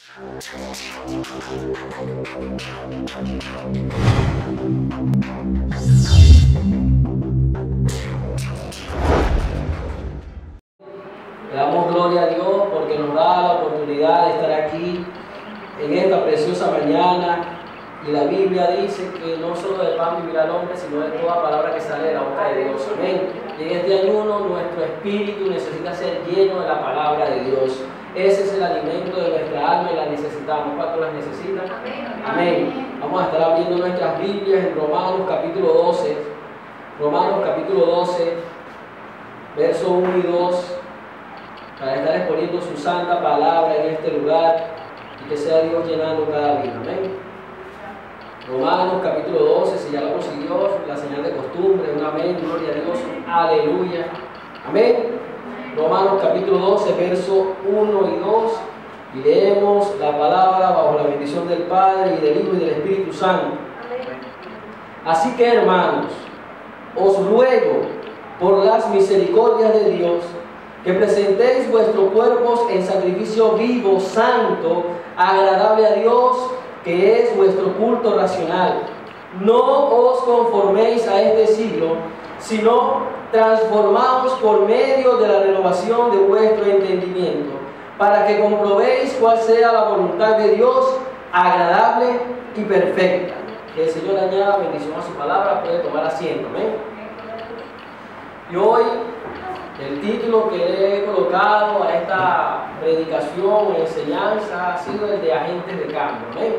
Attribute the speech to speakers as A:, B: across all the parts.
A: Le damos gloria a Dios porque nos da la oportunidad de estar aquí en esta preciosa mañana. Y la Biblia dice que no solo de pan vivirá el hombre, sino de toda palabra que sale de la boca de Dios. Amén. Y en este ayuno nuestro espíritu necesita ser lleno de la palabra de Dios. Ese es el alimento de nuestra alma y la necesitamos. ¿Cuántos las necesitan? Amén. Vamos a estar abriendo nuestras Biblias en Romanos capítulo 12. Romanos capítulo 12, verso 1 y 2. Para estar exponiendo su santa palabra en este lugar y que sea Dios llenando cada vida. Amén. Romanos capítulo 12, si ya lo consiguió, la señal de costumbre, un amén, gloria a Dios, aleluya, amén. Romanos capítulo 12, verso 1 y 2, y leemos la palabra bajo la bendición del Padre y del Hijo y del Espíritu Santo. Así que, hermanos, os ruego por las misericordias de Dios que presentéis vuestros cuerpos en sacrificio vivo, santo, agradable a Dios, que es vuestro culto racional. No os conforméis a este siglo, sino transformaos por medio de la renovación de vuestro entendimiento, para que comprobéis cuál sea la voluntad de Dios, agradable y perfecta. Que el Señor añada bendición a su palabra. Puede tomar asiento. Amén. Y hoy el título que le he colocado a esta predicación o enseñanza ha sido el de agentes de cambio. ¿Amén?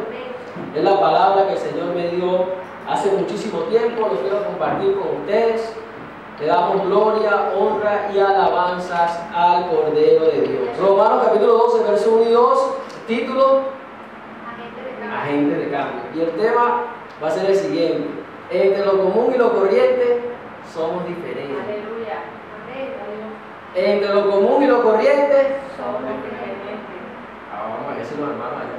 A: Es la palabra que el Señor me dio hace muchísimo tiempo, lo quiero compartir con ustedes. Le damos gloria, honra y alabanzas al Cordero de Dios. Romanos capítulo 12, verso 1 y 2, título agentes de cambio. Y el tema va a ser el siguiente: entre lo común y lo corriente somos diferentes.
B: Aleluya.
A: Entre lo común y lo corriente
B: Somos diferentes.
A: vamos a decirlo, hermano, allá.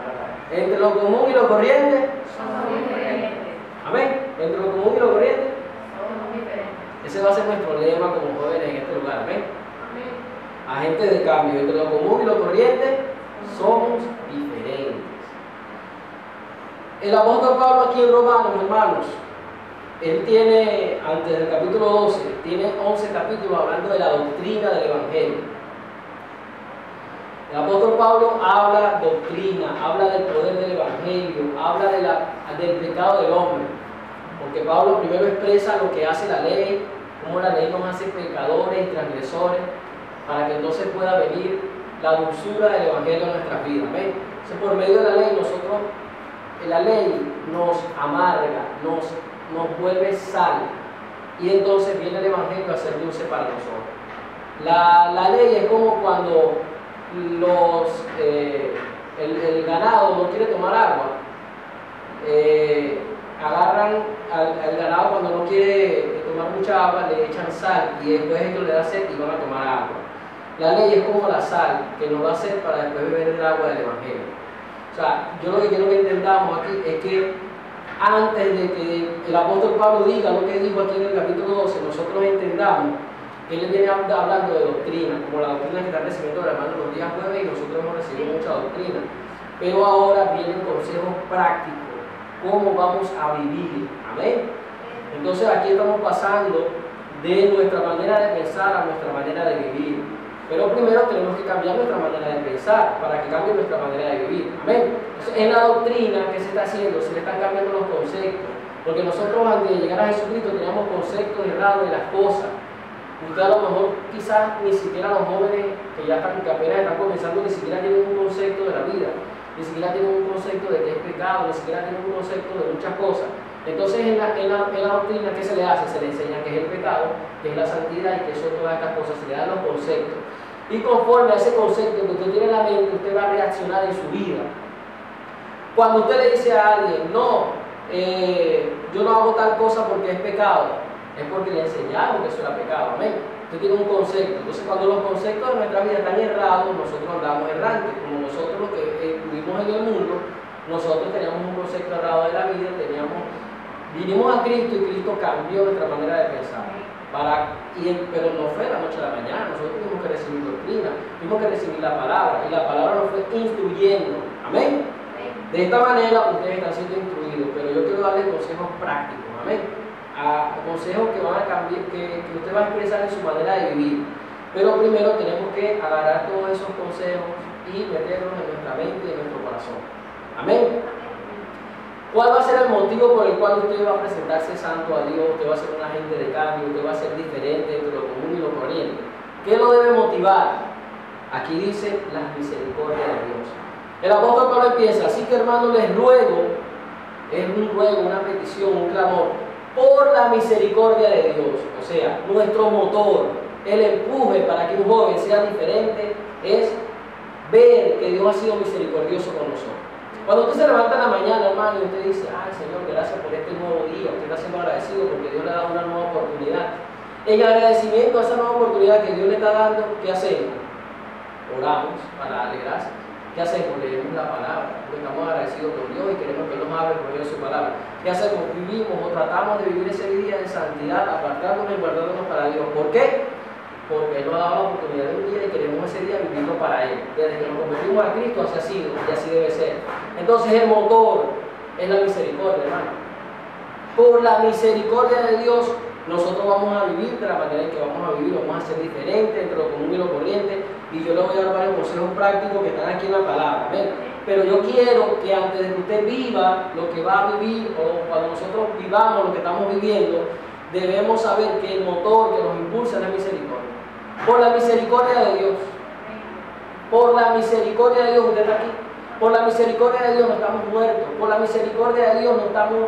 A: Entre lo común y lo corriente
B: Somos diferentes.
A: amén. Entre lo común y lo corriente,
B: Somos diferentes.
A: ese va a ser nuestro lema como jóvenes en este lugar. Amén.
B: Amén.
A: Agentes de cambio. Entre lo común y lo corriente somos diferentes. El apóstol Pablo aquí en Romanos, hermanos, él tiene, antes del capítulo 12, tiene 11 capítulos hablando de la doctrina del Evangelio. El apóstol Pablo habla doctrina, habla del poder del Evangelio, habla del pecado del hombre. Porque Pablo primero expresa lo que hace la ley, cómo la ley nos hace pecadores y transgresores, para que entonces pueda venir la dulzura del Evangelio a nuestras vidas. ¿Ven? Entonces, por medio de la ley, la ley nos amarga, nos vuelve sal, y entonces viene el Evangelio a ser dulce para nosotros. La ley es como cuando el ganado no quiere tomar agua. Agarran al ganado cuando no quiere tomar mucha agua, le echan sal y después esto le da sed y van a tomar agua. La ley es como la sal que nos da sed para después beber el agua del Evangelio. O sea, yo lo que quiero que entendamos aquí es que antes de que el apóstol Pablo diga lo que dijo aquí en el capítulo 12, nosotros entendamos que él viene hablando de doctrina, como la doctrina que está recibiendo el hermano los días jueves, y nosotros hemos recibido mucha doctrina. Pero ahora vienen consejos prácticos, cómo vamos a vivir. Amén. Entonces aquí estamos pasando de nuestra manera de pensar a nuestra manera de vivir. Pero primero tenemos que cambiar nuestra manera de pensar para que cambie nuestra manera de vivir. Amén. Entonces, en la doctrina que se está haciendo, se le están cambiando los conceptos. Porque nosotros antes de llegar a Jesucristo teníamos conceptos errados de las cosas. Usted a lo mejor quizás ni siquiera los jóvenes que apenas están comenzando ni siquiera tienen un concepto de la vida. Ni siquiera tienen un concepto de qué es pecado, ni siquiera tienen un concepto de muchas cosas. Entonces en la doctrina, ¿qué se le hace? Se le enseña qué es el pecado, qué es la santidad y qué son todas estas cosas. Se le dan los conceptos. Y conforme a ese concepto que usted tiene en la mente, usted va a reaccionar en su vida. Cuando usted le dice a alguien, no, yo no hago tal cosa porque es pecado, es porque le enseñaron que eso era pecado. Amén. Usted tiene un concepto. Entonces, cuando los conceptos de nuestra vida están errados, nosotros andamos errantes. Como nosotros los que vivimos en el mundo, nosotros teníamos un concepto errado de la vida, vinimos a Cristo y Cristo cambió nuestra manera de pensar. Pero no fue de la noche a la mañana. Nosotros tuvimos que recibir doctrina, tuvimos que recibir la palabra, y la palabra nos fue instruyendo. Amén. De esta manera ustedes están siendo instruidos, pero yo quiero darles consejos prácticos. Amén. Consejos que van a cambiar, que usted va a expresar en su manera de vivir. Pero primero tenemos que agarrar todos esos consejos y meterlos en nuestra mente y en nuestro corazón. Amén. ¿Cuál va a ser el motivo por el cual usted va a presentarse santo a Dios? Usted va a ser un agente de cambio, usted va a ser diferente entre lo común y lo corriente. ¿Qué lo debe motivar? Aquí dice las misericordias de Dios. El apóstol Pablo empieza: así que hermanos les ruego, es un ruego, una petición, un clamor, por la misericordia de Dios. O sea, nuestro motor, el empuje para que un joven sea diferente es ver que Dios ha sido misericordioso con nosotros. Cuando usted se levanta en la mañana, hermano, y usted dice: ay Señor, gracias por este nuevo día, usted está siendo agradecido porque Dios le da una nueva oportunidad. En agradecimiento a esa nueva oportunidad que Dios le está dando, ¿qué hacemos? Oramos para darle gracias. ¿Qué hacemos? Leemos la palabra, porque estamos agradecidos con Dios y queremos que Él nos hable por medio de su palabra. ¿Qué hacemos? Vivimos o tratamos de vivir ese día en santidad, apartándonos y guardándonos para Dios. ¿Por qué? Porque Él nos ha dado la oportunidad de un día y queremos ese día vivirlo para Él. Desde que nos convertimos a Cristo, así ha sido y así debe ser. Entonces el motor es la misericordia, hermano. Por la misericordia de Dios, nosotros vamos a vivir de la manera en que vamos a vivir, vamos a ser diferentes entre lo común y lo corriente. Y yo les voy a dar varios consejos prácticos que están aquí en la palabra. ¿Ven? Pero yo quiero que antes de que usted viva lo que va a vivir, o cuando nosotros vivamos lo que estamos viviendo, debemos saber que el motor que nos impulsa es la misericordia. Por la misericordia de Dios. Por la misericordia de Dios, usted está aquí. Por la misericordia de Dios no estamos muertos. Por la misericordia de Dios no estamos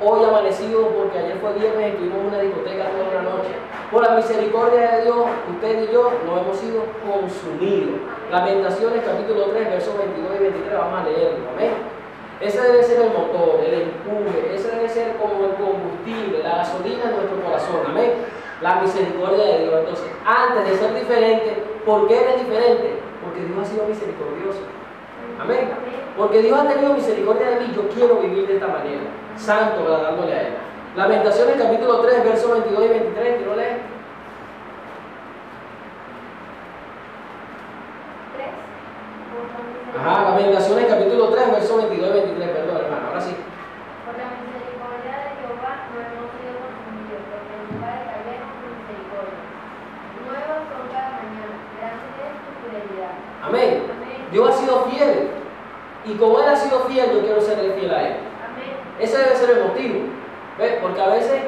A: hoy amanecidos porque ayer fue viernes y estuvimos en una discoteca toda la noche. Por la misericordia de Dios, usted y yo no hemos sido consumidos. Lamentaciones capítulo 3, versos 22 y 23, vamos a leerlo. Amén. Ese debe ser el motor, el empuje, ese debe ser como el combustible, la gasolina en nuestro corazón. Amén. La misericordia de Dios. Entonces, antes de ser diferente, ¿por qué eres diferente? Porque Dios ha sido misericordioso. Amén. Porque Dios ha tenido misericordia de mí, yo quiero vivir de esta manera, santo, agradándole a Él. Lamentaciones capítulo 3, versos 22 y 23, quiero leer.
B: 3.
A: Lamentaciones capítulo 3, versos 22 y 23, perdón hermano, ahora sí.
B: Por la misericordia de Jehová no hemos sido consumidos, porque nunca decayemos su misericordia. Nuevas son cada mañana, grande es tu fidelidad.
A: Amén. Dios ha sido fiel. Y como Él ha sido fiel, yo quiero serle fiel a Él.
B: Amén.
A: Ese debe ser el motivo. ¿Ves? Porque a veces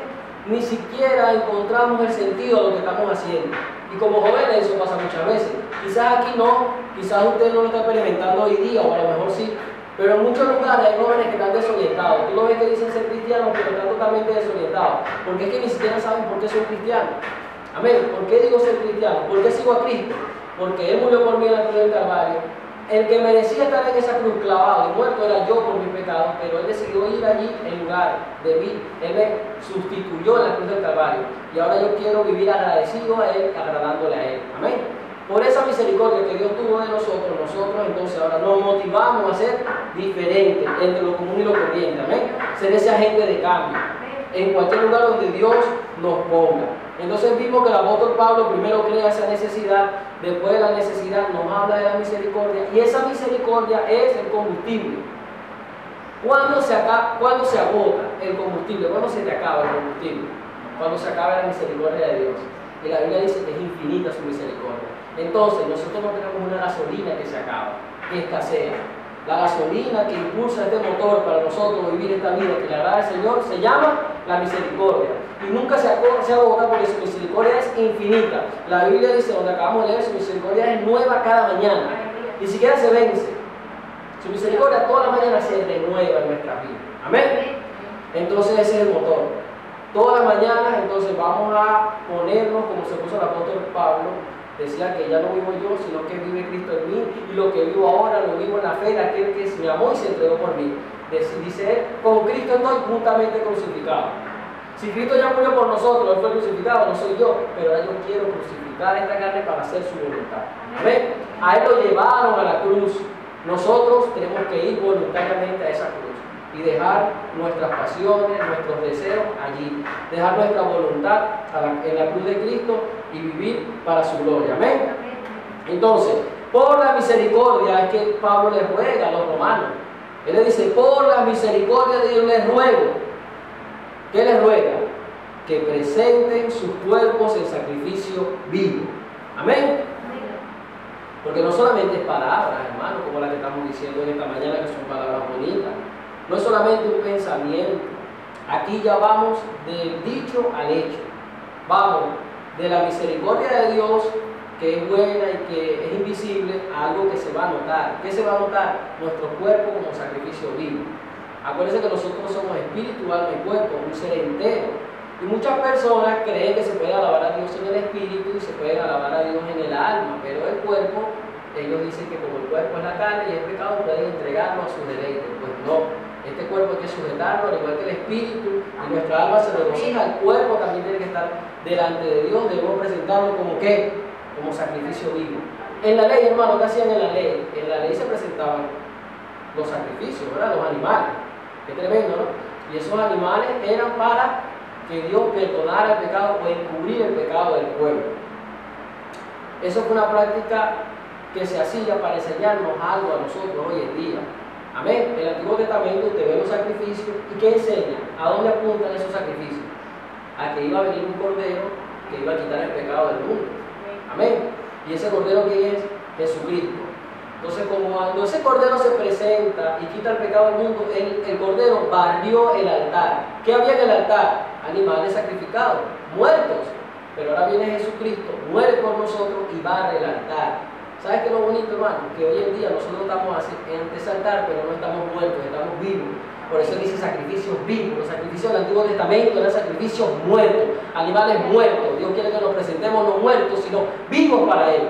A: ni siquiera encontramos el sentido de lo que estamos haciendo. Y como jóvenes eso pasa muchas veces. Quizás aquí no, quizás usted no lo está experimentando hoy día, o a lo mejor sí. Pero en muchos lugares hay jóvenes que están desorientados. Tú lo ves que dicen ser cristianos, pero están totalmente desorientados. Porque es que ni siquiera saben por qué son cristianos. Amén. ¿Por qué digo ser cristiano? ¿Por qué sigo a Cristo? Porque Él murió por mí en la cruz del Calvario. El que merecía estar en esa cruz clavado y muerto era yo por mis pecados, pero Él decidió ir allí en lugar de mí. Él me sustituyó en la cruz del Calvario. Y ahora yo quiero vivir agradecido a Él, agradándole a Él. Amén. Por esa misericordia que Dios tuvo de nosotros entonces ahora nos motivamos a ser diferentes entre lo común y lo corriente. Amén. Ser ese agente de cambio en cualquier lugar donde Dios nos ponga. Entonces vimos que el apóstol Pablo primero crea esa necesidad, después de la necesidad nos habla de la misericordia, y esa misericordia es el combustible. ¿Cuándo se agota el combustible? ¿Cuándo se te acaba el combustible? Cuando se acaba la misericordia de Dios. Y la Biblia dice que es infinita su misericordia. Entonces nosotros no tenemos una gasolina que se acaba, que escasea. La gasolina que impulsa este motor para nosotros vivir esta vida que le agrada al Señor se llama la misericordia. Y nunca se agota porque su misericordia es infinita. La Biblia dice, donde acabamos de leer, su misericordia es nueva cada mañana. Ni siquiera se vence. Su misericordia toda la mañana se renueva en nuestra vida. Amén. Entonces ese es el motor. Todas las mañanas entonces vamos a ponernos como se puso el apóstol Pablo. Decía que ya no vivo yo, sino que vive Cristo en mí, y lo que vivo ahora lo vivo en la fe de aquel que me amó y se entregó por mí. Dice él, con Cristo estoy juntamente crucificado. Si Cristo ya murió por nosotros, Él fue crucificado, no soy yo, pero ahora yo quiero crucificar esta carne para hacer su voluntad. ¿Ven? A Él lo llevaron a la cruz. Nosotros tenemos que ir voluntariamente a esa cruz y dejar nuestras pasiones, nuestros deseos allí, dejar nuestra voluntad en la cruz de Cristo y vivir para su gloria. Amén. Entonces, por la misericordia es que Pablo le ruega a los romanos. Él le dice, por la misericordia de Dios les ruego. ¿Qué les ruega? Que presenten sus cuerpos en sacrificio vivo. Amén. Porque no solamente es palabras, hermano, como la que estamos diciendo en esta mañana, que son palabras bonitas. No es solamente un pensamiento. Aquí ya vamos del dicho al hecho. Vamos de la misericordia de Dios, que es buena y que es invisible, a algo que se va a notar. ¿Qué se va a notar? Nuestro cuerpo como sacrificio vivo. Acuérdense que nosotros somos espíritu, alma y cuerpo, un ser entero. Y muchas personas creen que se puede alabar a Dios en el espíritu y se puede alabar a Dios en el alma, pero el cuerpo, ellos dicen que como el cuerpo es la carne y el pecado, pueden entregarlo a su deleite. Pues no, este cuerpo hay que sujetarlo, al igual que el espíritu, y nuestra alma se regocija, el cuerpo también tiene que estar delante de Dios, debemos presentarlo como ¿qué? Como sacrificio vivo. En la ley, hermano, ¿qué hacían en la ley? En la ley se presentaban los sacrificios, ¿verdad? Los animales. Qué tremendo, ¿no? Y esos animales eran para que Dios perdonara el pecado o encubrir el pecado del pueblo. Eso fue una práctica que se hacía para enseñarnos algo a nosotros hoy en día. Amén. En el Antiguo Testamento usted ve los sacrificios y ¿qué enseña? ¿A dónde apuntan esos sacrificios? A que iba a venir un cordero que iba a quitar el pecado del mundo. Amén. Y ese cordero, ¿quién es? Jesucristo. Entonces, como cuando ese cordero se presenta y quita el pecado del mundo, el cordero barrió el altar. ¿Qué había en el altar? Animales sacrificados, muertos. Pero ahora viene Jesucristo, muere por nosotros y barre el altar. ¿Sabes qué es lo bonito, hermano? Que hoy en día nosotros estamos ante ese altar, pero no estamos muertos, estamos vivos. Por eso dice sacrificios vivos. Los sacrificios del Antiguo Testamento eran sacrificios muertos, animales muertos. Dios quiere que nos presentemos no muertos, sino vivos para Él.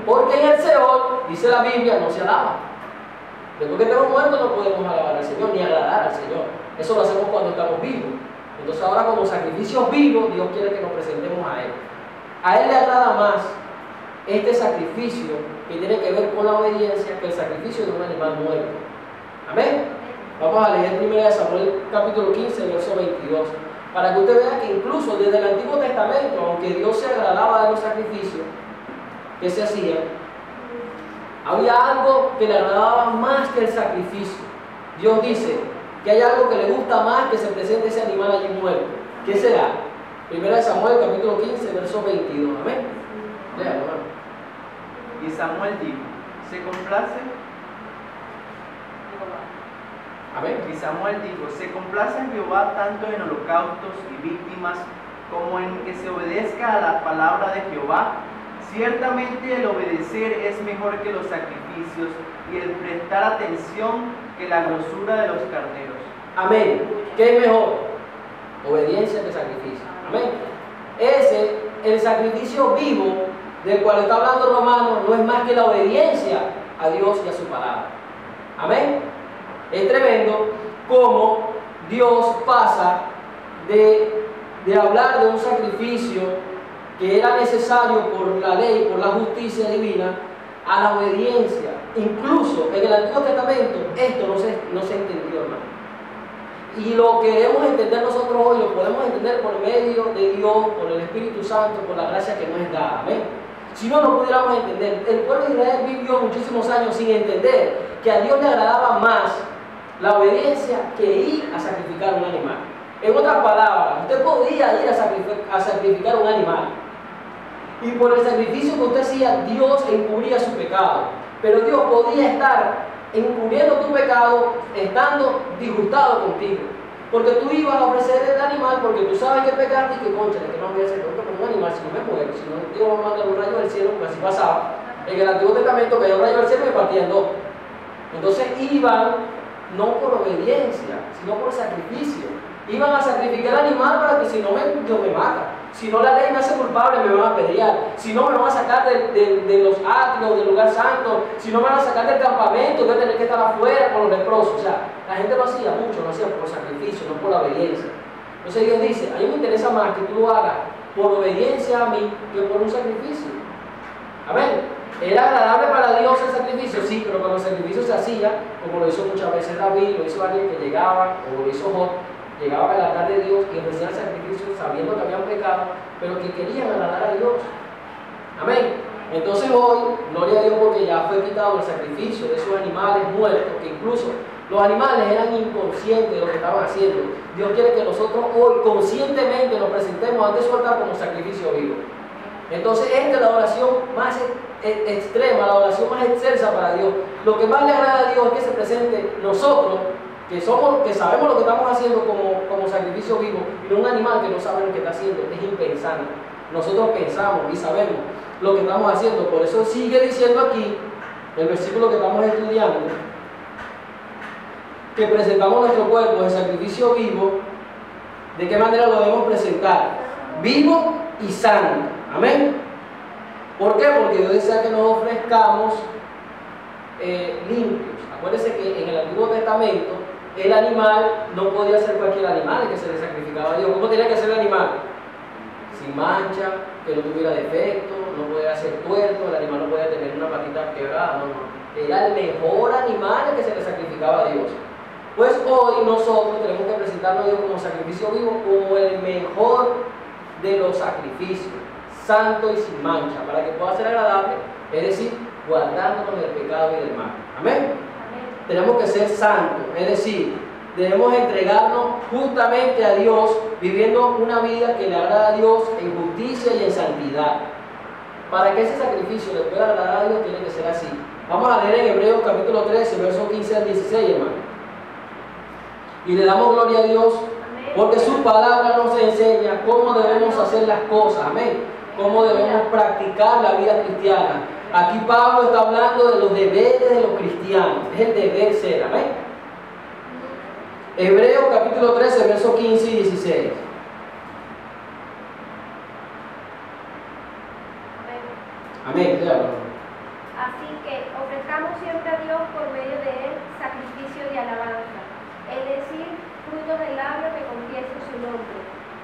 A: Porque en el Seol, dice la Biblia, no se alaba. Después que estemos muertos no podemos alabar al Señor, ni agradar al Señor. Eso lo hacemos cuando estamos vivos. Entonces ahora como sacrificios vivos, Dios quiere que nos presentemos a Él. A Él le agrada más este sacrificio que tiene que ver con la obediencia que el sacrificio de un animal muerto. Amén. Vamos a leer 1 Samuel capítulo 15, verso 22. Para que usted vea que incluso desde el Antiguo Testamento, aunque Dios se agradaba de los sacrificios que se hacían, había algo que le agradaba más que el sacrificio. Dios dice que hay algo que le gusta más que se presente ese animal allí muerto. ¿Qué será? 1 Samuel capítulo 15, verso 22. Amén. Léalo, hermano.
C: Y Samuel dijo, ¿se complace?
A: Amén.
C: Y Samuel dijo, ¿se complace Jehová tanto en holocaustos y víctimas como en que se obedezca a la palabra de Jehová? Ciertamente el obedecer es mejor que los sacrificios y el prestar atención que la grosura de los carneros.
A: Amén. ¿Qué es mejor? Obediencia que sacrificio. Amén. El sacrificio vivo del cual está hablando Romanos no es más que la obediencia a Dios y a su palabra. Amén. Es tremendo cómo Dios pasa de hablar de un sacrificio que era necesario por la ley, por la justicia divina, a la obediencia. Incluso en el Antiguo Testamento esto no se entendió, hermano. Y lo queremos entender nosotros hoy, lo podemos entender por medio de Dios, por el Espíritu Santo, por la gracia que nos es dada. Amén. Si no, no pudiéramos entender. El pueblo de Israel vivió muchísimos años sin entender que a Dios le agradaba más la obediencia que ir a sacrificar un animal. En otras palabras, usted podía ir a sacrificar un animal. Y por el sacrificio que usted hacía, Dios encubría su pecado. Pero Dios podía estar encubriendo tu pecado, estando disgustado contigo. Porque tú ibas a ofrecer el animal porque tú sabes que pecaste y que, concha, ¿qué más voy a hacer? Tengo que poner un animal si no me muero. Si no, Dios me manda un rayo del cielo, porque así pasaba. En el Antiguo Testamento cayó un rayo del cielo y me partía en dos. Entonces iban, no por obediencia, sino por sacrificio. Iban a sacrificar al animal para que si no Dios me mata. Si no, la ley me hace culpable, me van a apedrear. Si no, me van a sacar de los atrios, del lugar santo. Si no, me van a sacar del campamento, voy a tener que estar afuera con los leprosos. O sea, la gente lo hacía mucho, lo hacía por sacrificio, no por la obediencia. Entonces Dios dice, a mí me interesa más que tú lo hagas por obediencia a mí que por un sacrificio. Amén. ¿Era agradable para Dios el sacrificio? Sí, pero cuando el sacrificio se hacía, como lo hizo muchas veces David, lo hizo alguien que llegaba, o lo hizo Job, llegaba a la altar de Dios y ofrecían sacrificios sabiendo que habían pecado, pero que querían agradar a Dios. Amén. Entonces hoy, gloria a Dios porque ya fue quitado el sacrificio de esos animales muertos, que incluso los animales eran inconscientes de lo que estaban haciendo. Dios quiere que nosotros hoy conscientemente nos presentemos ante su altar como sacrificio vivo. Entonces esta es la oración más extrema, la oración más excelsa para Dios. Lo que más le agrada a Dios es que se presente nosotros, que sabemos lo que estamos haciendo como sacrificio vivo, y no un animal que no sabe lo que está haciendo. Es impensable. Nosotros pensamos y sabemos lo que estamos haciendo. Por eso sigue diciendo aquí, el versículo que estamos estudiando, que presentamos nuestro cuerpo en sacrificio vivo. ¿De qué manera lo debemos presentar? Vivo y santo. Amén. ¿Por qué? Porque Dios desea que nos ofrezcamos limpios. Acuérdense que en el Antiguo Testamento el animal no podía ser cualquier animal que se le sacrificaba a Dios. ¿Cómo tenía que ser el animal? Sin mancha, que no tuviera defecto, no podía ser tuerto, el animal no podía tener una patita quebrada, no. Era el mejor animal que se le sacrificaba a Dios. Pues hoy nosotros tenemos que presentarnos a Dios como sacrificio vivo, como el mejor de los sacrificios, santo y sin mancha, para que pueda ser agradable, es decir, guardándonos del pecado y del mal. Amén. Amén. Tenemos que ser santos, es decir, debemos entregarnos justamente a Dios, viviendo una vida que le agrada a Dios en justicia y en santidad. Para que ese sacrificio le pueda agradar a Dios, tiene que ser así. Vamos a leer en Hebreos capítulo 13, versos 15 al 16, hermano. Y le damos gloria a Dios, porque su palabra nos enseña cómo debemos hacer las cosas. Amén. Cómo debemos practicar la vida cristiana. Aquí Pablo está hablando de los deberes de los cristianos. Es el deber ser. Amén. Hebreos capítulo 13, versos 15 y 16. Amén.
B: Así que ofrezcamos siempre a Dios por medio de él sacrificio de alabanza, es decir, fruto del labio que confiese su nombre,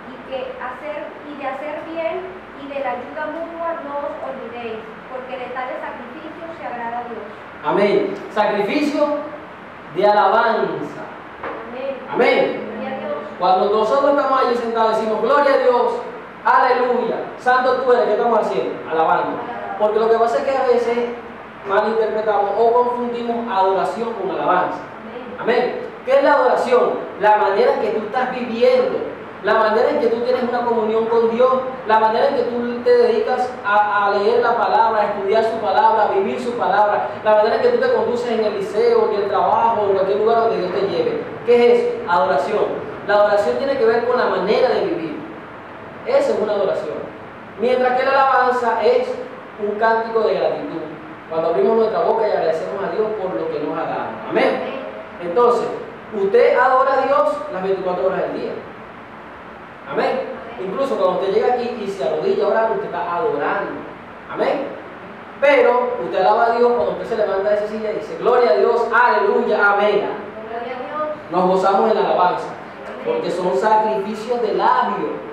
B: y de hacer bien y de la ayuda mutua no os olvidéis, porque de tales sacrificios se agrada a Dios.
A: Amén. Sacrificio de alabanza.
B: Amén.
A: Amén.
B: Gloria a Dios.
A: Cuando nosotros estamos allí sentados decimos gloria a Dios, aleluya, santo tú eres, ¿qué estamos haciendo? Alabando. Porque lo que pasa es que a veces malinterpretamos o confundimos adoración con alabanza. Amén. ¿Qué es la adoración? La manera en que tú estás viviendo, la manera en que tú tienes una comunión con Dios, la manera en que tú te dedicas a leer la palabra, a estudiar su palabra, a vivir su palabra, la manera en que tú te conduces en el liceo, en el trabajo, en cualquier lugar donde Dios te lleve. ¿Qué es eso? Adoración. La adoración tiene que ver con la manera de vivir. Esa es una adoración. Mientras que la alabanza es un cántico de gratitud. Cuando abrimos nuestra boca y agradecemos a Dios por lo que nos ha dado. Amén. Entonces, usted adora a Dios las 24 horas del día. Amén. Incluso cuando usted llega aquí y se arrodilla a orar, usted está adorando. Amén. Pero usted alaba a Dios cuando usted se levanta de esa silla y dice gloria a Dios, aleluya, amén.
B: Gloria a Dios.
A: Nos gozamos en la alabanza, porque son sacrificios de labio.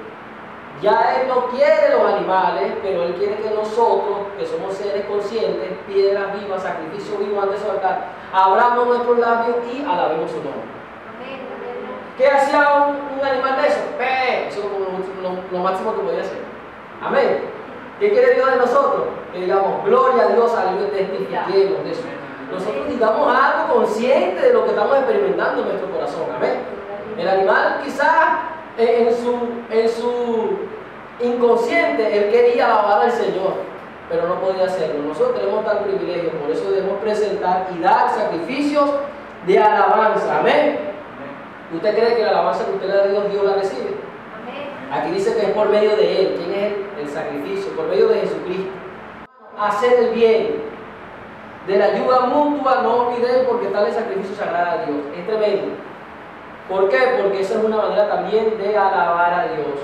A: Ya Él no quiere los animales, pero Él quiere que nosotros, que somos seres conscientes, piedras vivas, sacrificio vivo ante su altar, abramos nuestros labios y alabemos su nombre.
B: Amén. Gloria a Dios.
A: ¿Qué hacía un animal de eso? Eso es como lo máximo que podía hacer. Amén. ¿Qué quiere Dios de nosotros? Que digamos, gloria a Dios, aleluya, testifiquemos de eso. Nosotros digamos algo consciente de lo que estamos experimentando en nuestro corazón. Amén. El animal quizás en su inconsciente, él quería alabar al Señor, pero no podía hacerlo. Nosotros tenemos tal privilegio, por eso debemos presentar y dar sacrificios de alabanza. Amén. ¿Usted cree que la alabanza que usted le da a Dios, Dios la recibe?
B: Amén.
A: Aquí dice que es por medio de Él. ¿Quién es Él? El sacrificio, por medio de Jesucristo. Hacer el bien, de la ayuda mutua, no olvidéis, porque tal el sacrificio se agrada a Dios. Es tremendo. ¿Por qué? Porque esa es una manera también de alabar a Dios.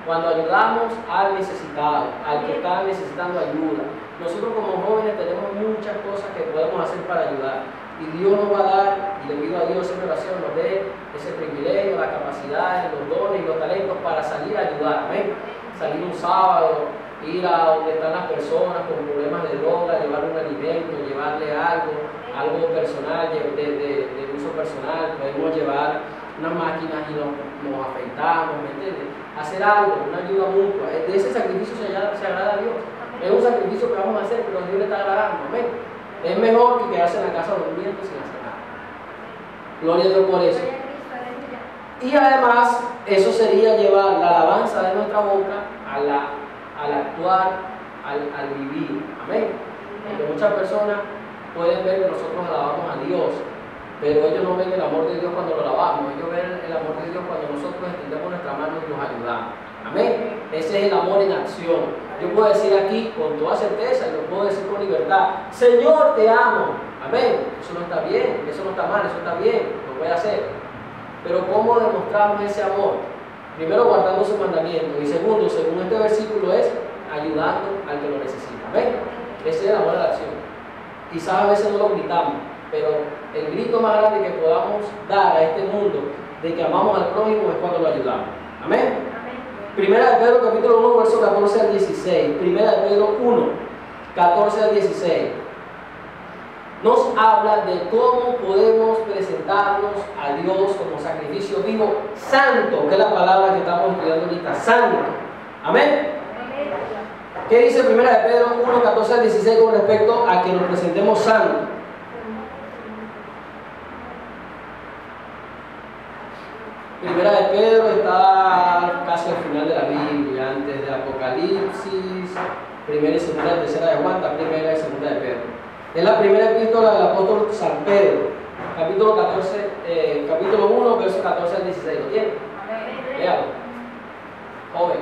A: Cuando ayudamos al necesitado, al que está necesitando ayuda. Nosotros como jóvenes tenemos muchas cosas que podemos hacer para ayudar. Y Dios nos va a dar, y le pido a Dios en oración, nos dé ese privilegio, las capacidades, los dones y los talentos para salir a ayudar. Amén. Salir un sábado, ir a donde están las personas con problemas de droga, llevarle un alimento, llevarle algo personal, de uso personal. Podemos llevar unas máquinas y nos afeitamos, ¿me entiendes? Hacer algo, una ayuda mutua. De ese sacrificio se agrada a Dios. Es un sacrificio que vamos a hacer, pero Dios le está agradando. Amén. Es mejor que quedarse en la casa durmiendo sin hacer nada. Gloria a Dios por eso. Y además, eso sería llevar la alabanza de nuestra boca al actuar, al vivir. Amén. Porque muchas personas pueden ver que nosotros alabamos a Dios, pero ellos no ven el amor de Dios cuando lo alabamos. Ellos ven el amor de Dios cuando nosotros extendemos nuestra mano y nos ayudamos. Amén. Ese es el amor en acción. Yo puedo decir aquí con toda certeza, yo puedo decir con libertad, Señor, te amo. Amén. Eso no está bien, eso no está mal, eso está bien, lo voy a hacer. Pero ¿cómo demostramos ese amor? Primero, guardando sus mandamientos. Y segundo, según este versículo, es ayudando al que lo necesita. Amén. Ese es el amor a la acción. Quizás a veces no lo gritamos, pero el grito más grande que podamos dar a este mundo de que amamos al prójimo es cuando lo ayudamos. Amén. Primera de Pedro capítulo 1, verso 14 al 16. Primera de Pedro 1, 14 al 16. Nos habla de cómo podemos presentarnos a Dios como sacrificio vivo, santo, que es la palabra que estamos estudiando ahorita, santo. Amén. ¿Qué dice Primera de Pedro 1, 14 al 16 con respecto a que nos presentemos santos? Primera de Pedro está casi al final de la Biblia, antes de Apocalipsis, primera y segunda, tercera de Juan, está primera y segunda de Pedro. Es la primera epístola del apóstol San Pedro, capítulo 1, versos 14 al 16. ¿Lo tiene? Léalo. Joven.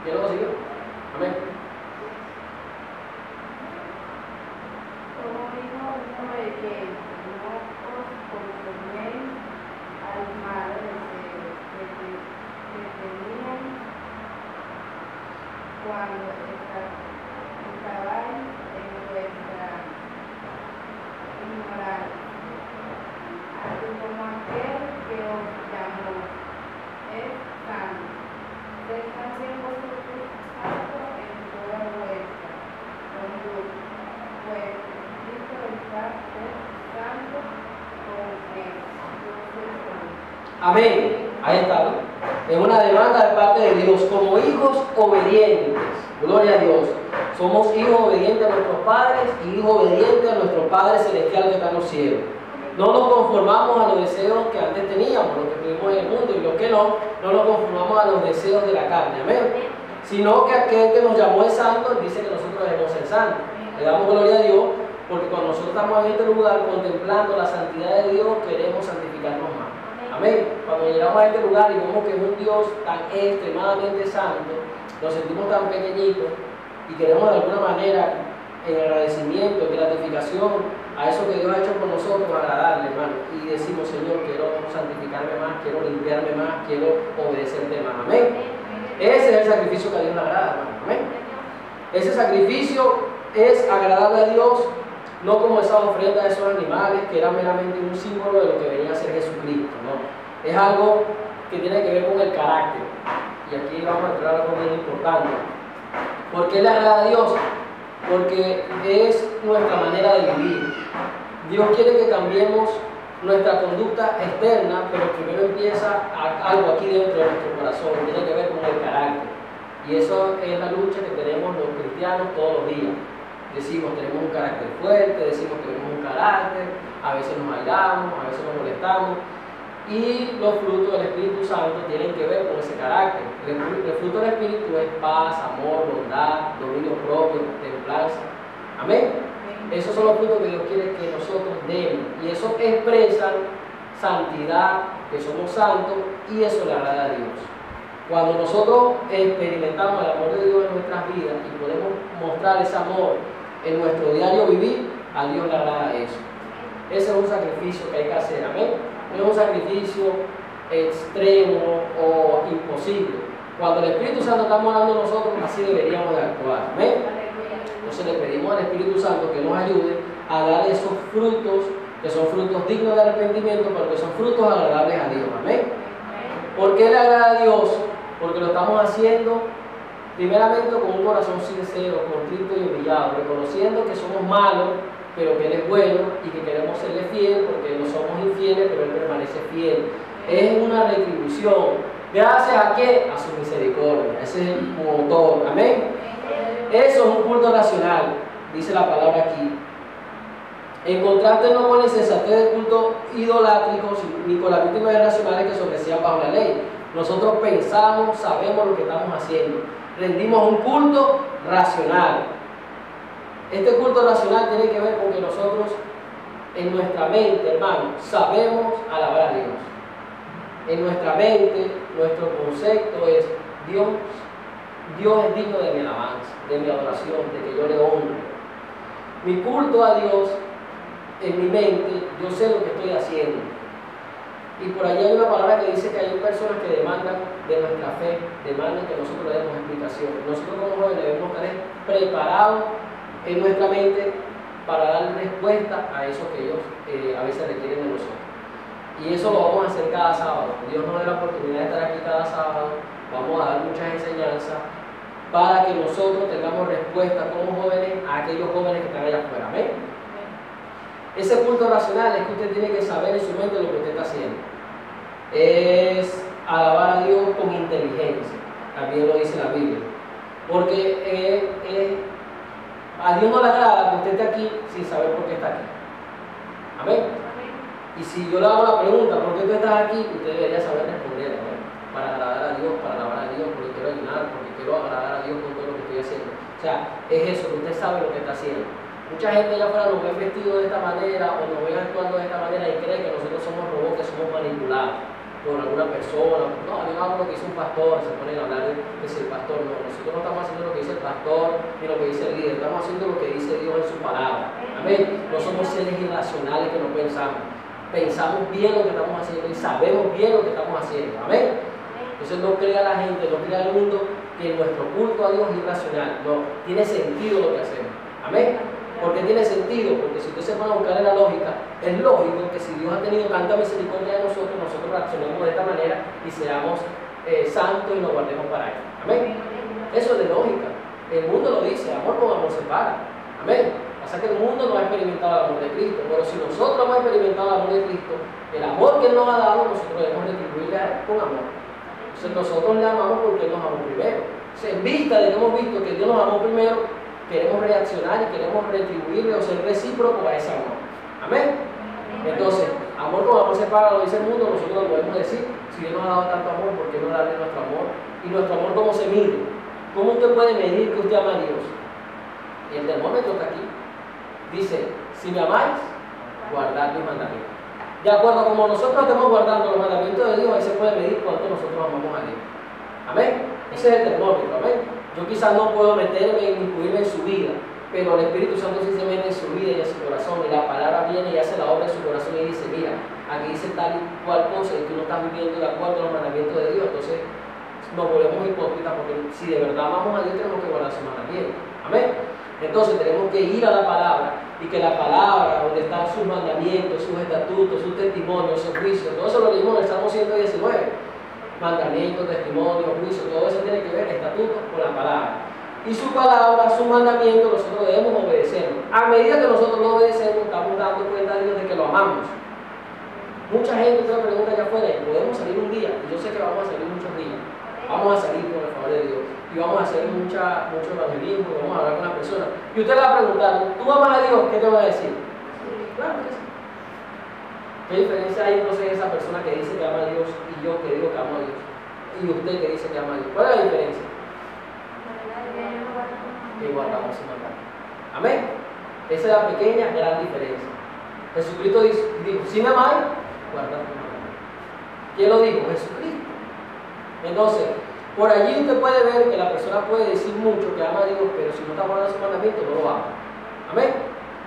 A: ¿Quién lo consiguió? Amén.
D: Cuando estabais en vuestra ignorancia, así como aquel que os llamó es santo, sed también vosotros santos en toda vuestra conducta, pues Cristo está santo con él.
A: Amén. Ahí está, ¿no? Es una demanda de parte de Dios como hijos obedientes. Gloria a Dios. Somos hijos obedientes a nuestros padres y hijos obedientes a nuestro Padre Celestial que está en los cielos. No nos conformamos a los deseos que antes teníamos, los que tuvimos en el mundo, y los que no nos conformamos a los deseos de la carne. Amén. Sino que aquel que nos llamó es santo, dice que nosotros debemos ser santos. Le damos gloria a Dios porque cuando nosotros estamos en este lugar contemplando la santidad de Dios, queremos santificarnos más. Amén. Cuando llegamos a este lugar y vemos que es un Dios tan extremadamente santo, nos sentimos tan pequeñitos y queremos de alguna manera, en agradecimiento, en gratificación a eso que Dios ha hecho por nosotros, agradarle, hermano. Y decimos, Señor, quiero santificarme más, quiero limpiarme más, quiero obedecerte más. Amén. Ese es el sacrificio que a Dios le agrada, hermano. Amén. Ese sacrificio es agradable a Dios, no como esas ofrendas de esos animales que eran meramente un símbolo de lo que venía a ser Jesucristo, ¿no? Es algo que tiene que ver con el carácter. Y aquí vamos a entrar a algo muy importante. ¿Por qué le agrada a Dios? Porque es nuestra manera de vivir. Dios quiere que cambiemos nuestra conducta externa, pero primero empieza algo aquí dentro de nuestro corazón, tiene que ver con el carácter. Y eso es la lucha que tenemos los cristianos todos los días. Decimos tenemos un carácter fuerte, decimos tenemos un carácter, a veces nos airamos, a veces nos molestamos. Y los frutos del Espíritu Santo tienen que ver con ese carácter. El fruto del Espíritu es paz, amor, bondad, dominio propio, templanza. Amén. Esos son los frutos que Dios quiere que nosotros demos. Y eso expresa santidad, que somos santos, y eso le agrada a Dios. Cuando nosotros experimentamos el amor de Dios en nuestras vidas y podemos mostrar ese amor en nuestro diario vivir, a Dios le agrada eso. Ese es un sacrificio que hay que hacer. Amén. No es un sacrificio extremo o imposible. Cuando el Espíritu Santo está morando en nosotros, así deberíamos de actuar. Amén. Entonces le pedimos al Espíritu Santo que nos ayude a dar esos frutos, que son frutos dignos de arrepentimiento, pero que son frutos agradables a Dios. Amén. ¿Por qué le agrada a Dios? Porque lo estamos haciendo primeramente con un corazón sincero, contrito y humillado, reconociendo que somos malos, pero que Él es bueno y que queremos serle fiel, porque no somos infieles, pero Él permanece fiel. Es una retribución, ¿Gracias a qué? A su misericordia. Ese es el motor. Amén. Eso es un culto racional, dice la palabra aquí. En contraste no con la insensatez del culto idolátrico ni con las víctimas irracionales que se ofrecían bajo la ley. Nosotros pensamos, sabemos lo que estamos haciendo. Rendimos un culto racional. Este culto racional tiene que ver con que nosotros en nuestra mente, hermano, sabemos alabar a Dios. En nuestra mente, nuestro concepto es Dios es digno de mi alabanza, de mi adoración, de que yo le honre. Mi culto a Dios, en mi mente, yo sé lo que estoy haciendo. Y por ahí hay una palabra que dice que hay personas que demandan de nuestra fe, demandan que nosotros le demos explicación. Nosotros como jóvenes debemos estar preparados en nuestra mente para dar respuesta a eso que ellos a veces requieren de nosotros. Y eso lo vamos a hacer cada sábado. Dios nos dé la oportunidad de estar aquí cada sábado. Vamos a dar muchas enseñanzas para que nosotros tengamos respuesta como jóvenes a aquellos jóvenes que están allá afuera. ¿Amén? Ese culto racional es que usted tiene que saber en su mente lo que usted está haciendo. Es alabar a Dios con inteligencia. También lo dice la Biblia. Porque a Dios no le agrada que usted esté aquí sin saber por qué está aquí. Amén. Y si yo le hago la pregunta, ¿por qué tú estás aquí? Usted debería saber responder, ¿no? Para agradar a Dios, para alabar a Dios, porque quiero ayunar, porque quiero agradar a Dios con todo lo que estoy haciendo. O sea, es eso, que usted sabe lo que está haciendo. Mucha gente allá afuera nos ve vestidos de esta manera o nos ve actuando de esta manera y cree que nosotros somos robots, que somos manipulados por alguna persona. No, yo no hago lo que dice un pastor, se ponen a hablar de que es el pastor. No, nosotros no estamos haciendo lo que dice el pastor ni lo que dice el líder, estamos haciendo lo que dice Dios en su palabra. Amén. No somos seres irracionales que no pensamos. Pensamos bien lo que estamos haciendo y sabemos bien lo que estamos haciendo. Amén. Entonces no crea la gente, no crea el mundo que nuestro culto a Dios es irracional. No, tiene sentido lo que hacemos. Amén. ¿Por qué tiene sentido? Porque si usted se pone a buscar en la lógica, es lógico que si Dios ha tenido tanta misericordia de nosotros, nosotros reaccionemos de esta manera y seamos santos y nos guardemos para Él. Amén. Eso es de lógica. El mundo lo dice, amor con amor se paga. Amén. Pasa que el mundo no ha experimentado el amor de Cristo, pero si nosotros hemos experimentado el amor de Cristo, el amor que Él nos ha dado, nosotros debemos retribuirle a Él con amor. Entonces nosotros le amamos porque Él nos amó primero. Entonces, en vista de que hemos visto que Dios nos amó primero, queremos reaccionar y queremos retribuirle o ser recíprocos a ese amor. Amén. Entonces, amor con amor se paga, lo dice el mundo, nosotros lo podemos decir. Si Dios nos ha dado tanto amor, ¿por qué no darle nuestro amor? Y nuestro amor, ¿cómo se mide? ¿Cómo usted puede medir que usted ama a Dios? El termómetro está aquí. Dice, si me amáis, guardad mis mandamientos. De acuerdo a como nosotros estemos guardando los mandamientos de Dios, ahí se puede medir cuánto nosotros amamos a Dios. Amén. Ese es el termómetro. Amén. Yo quizás no puedo meterme y incluirme en su vida, pero el Espíritu Santo sí se mete en su vida y en su corazón, y la palabra viene y hace la obra en su corazón y dice, mira, aquí dice tal y cual cosa y tú no estás viviendo de acuerdo a los mandamientos de Dios. Entonces nos volvemos hipócritas, porque si de verdad amamos a Dios tenemos que guardar sus mandamientos. Amén. Entonces tenemos que ir a la palabra, y que la palabra, donde están sus mandamientos, sus estatutos, sus testimonios, sus juicios, todo eso lo leímos en el Salmo 119. Mandamientos, testimonios, juicios, todo eso tiene que ver, estatutos, con la palabra. Y su palabra, su mandamiento, nosotros debemos obedecerlo. A medida que nosotros lo obedecemos, estamos dando cuenta a Dios de que lo amamos. Mucha gente se pregunta allá afuera, ¿podemos salir un día? Y yo sé que vamos a salir muchos días. Vamos a salir por el favor de Dios. Y vamos a hacer mucho evangelismo, y vamos a hablar con las personas. Y usted le va a preguntar, ¿tú amas a Dios? ¿Qué te va a decir? Claro que sí. ¿Qué diferencia hay entonces en esa persona que dice que ama a Dios y yo que digo que amo a Dios? Y usted que dice que ama a Dios. ¿Cuál es la diferencia? Que guardamos su mandato. Amén. Esa es la pequeña gran diferencia. Jesucristo dijo, si me amáis, guardad su mandato. ¿Quién lo dijo? Jesucristo. Entonces, por allí usted puede ver que la persona puede decir mucho que ama a Dios, pero si no está guardando su mandamiento, no lo ama. Amén.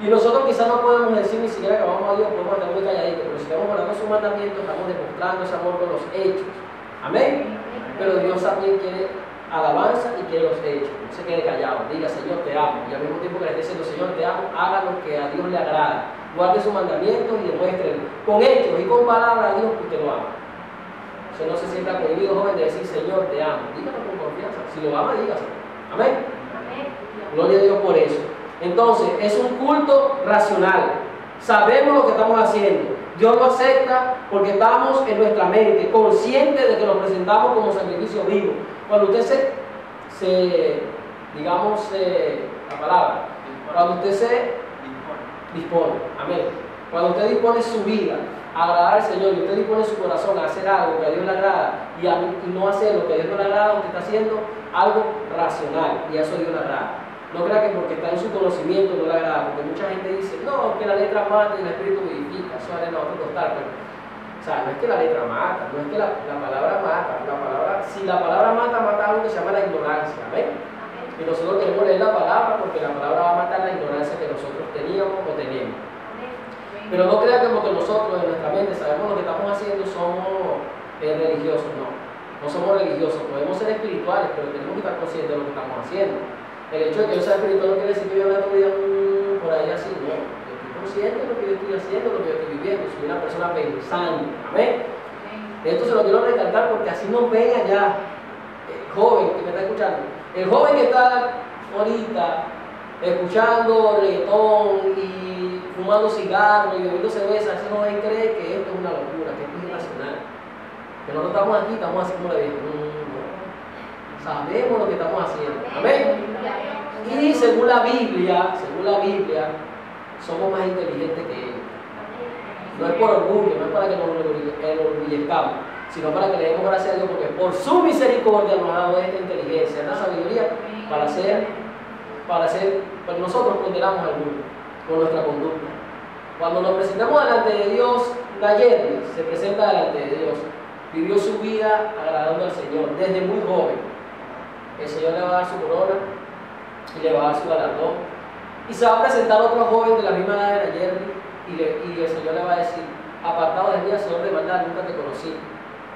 A: Y nosotros quizás no podemos decir ni siquiera que amamos a Dios, podemos estar muy calladitos, pero si estamos guardando su mandamiento, estamos demostrando ese amor con los hechos. Amén. Pero Dios también quiere alabanza y quiere los hechos. No se quede callado, diga, Señor, te amo. Y al mismo tiempo que le esté diciendo, Señor, te amo, haga lo que a Dios le agrada. Guarde sus mandamientos y demuestre con hechos y con palabras a Dios que usted lo ama. Usted no se sienta cohibido, joven, de decir, Señor, te amo. Dígalo con confianza. Si lo ama, dígaselo. Amén. Gloria a Dios por eso. Entonces, es un culto racional. Sabemos lo que estamos haciendo. Dios lo acepta porque estamos en nuestra mente, conscientes de que lo presentamos como sacrificio vivo. Cuando usted la palabra, cuando usted se dispone, amén. Cuando usted dispone su vida a agradar al Señor y usted dispone su corazón a hacer algo que a Dios le agrada y no hacer lo que a Dios no le agrada, usted está haciendo algo racional y eso a Dios le agrada. No crea que porque está en su conocimiento no le agrada, porque mucha gente dice, no, que la letra mata y el espíritu vivifica, eso haré otro costal, pero o sea, no es que la letra mata, no es que la palabra mata, si la palabra mata, mata algo que se llama la ignorancia, ¿amén? Y nosotros queremos leer la palabra porque la palabra va a matar la ignorancia que nosotros teníamos o tenemos. Pero no crea que porque nosotros en nuestra mente sabemos lo que estamos haciendo somos religiosos, no. No somos religiosos, podemos ser espirituales, pero tenemos que estar conscientes de lo que estamos haciendo. El hecho de que yo sea espiritual no quiere decir que yo la vida por ahí así, no. Yo estoy consciente de lo que yo estoy haciendo, de lo que yo estoy viviendo, soy una persona pensante, amén. Esto se lo quiero recalcar porque así nos ven allá, el joven que me está escuchando. El joven que está ahorita escuchando reggaetón y fumando cigarros y bebiendo cerveza, ese joven cree que esto es una locura, que esto es irracional. Que nosotros estamos aquí, estamos así como le dije. Sabemos lo que estamos haciendo. Amén. Y según la Biblia, somos más inteligentes que ellos. No es por orgullo, no es para que nos enorgullezcamos, sino para que le demos gracias a Dios, porque por su misericordia nos ha dado esta inteligencia, esta sabiduría pues nosotros condenamos al mundo con nuestra conducta. Cuando nos presentamos delante de Dios, Nayeli se presenta delante de Dios, vivió su vida agradando al Señor desde muy joven. El Señor le va a dar su corona y le va a dar su galardón. Y se va a presentar otro joven de la misma edad de Nayeli y el Señor le va a decir, apartado de mí, Señor de maldad, nunca te conocí.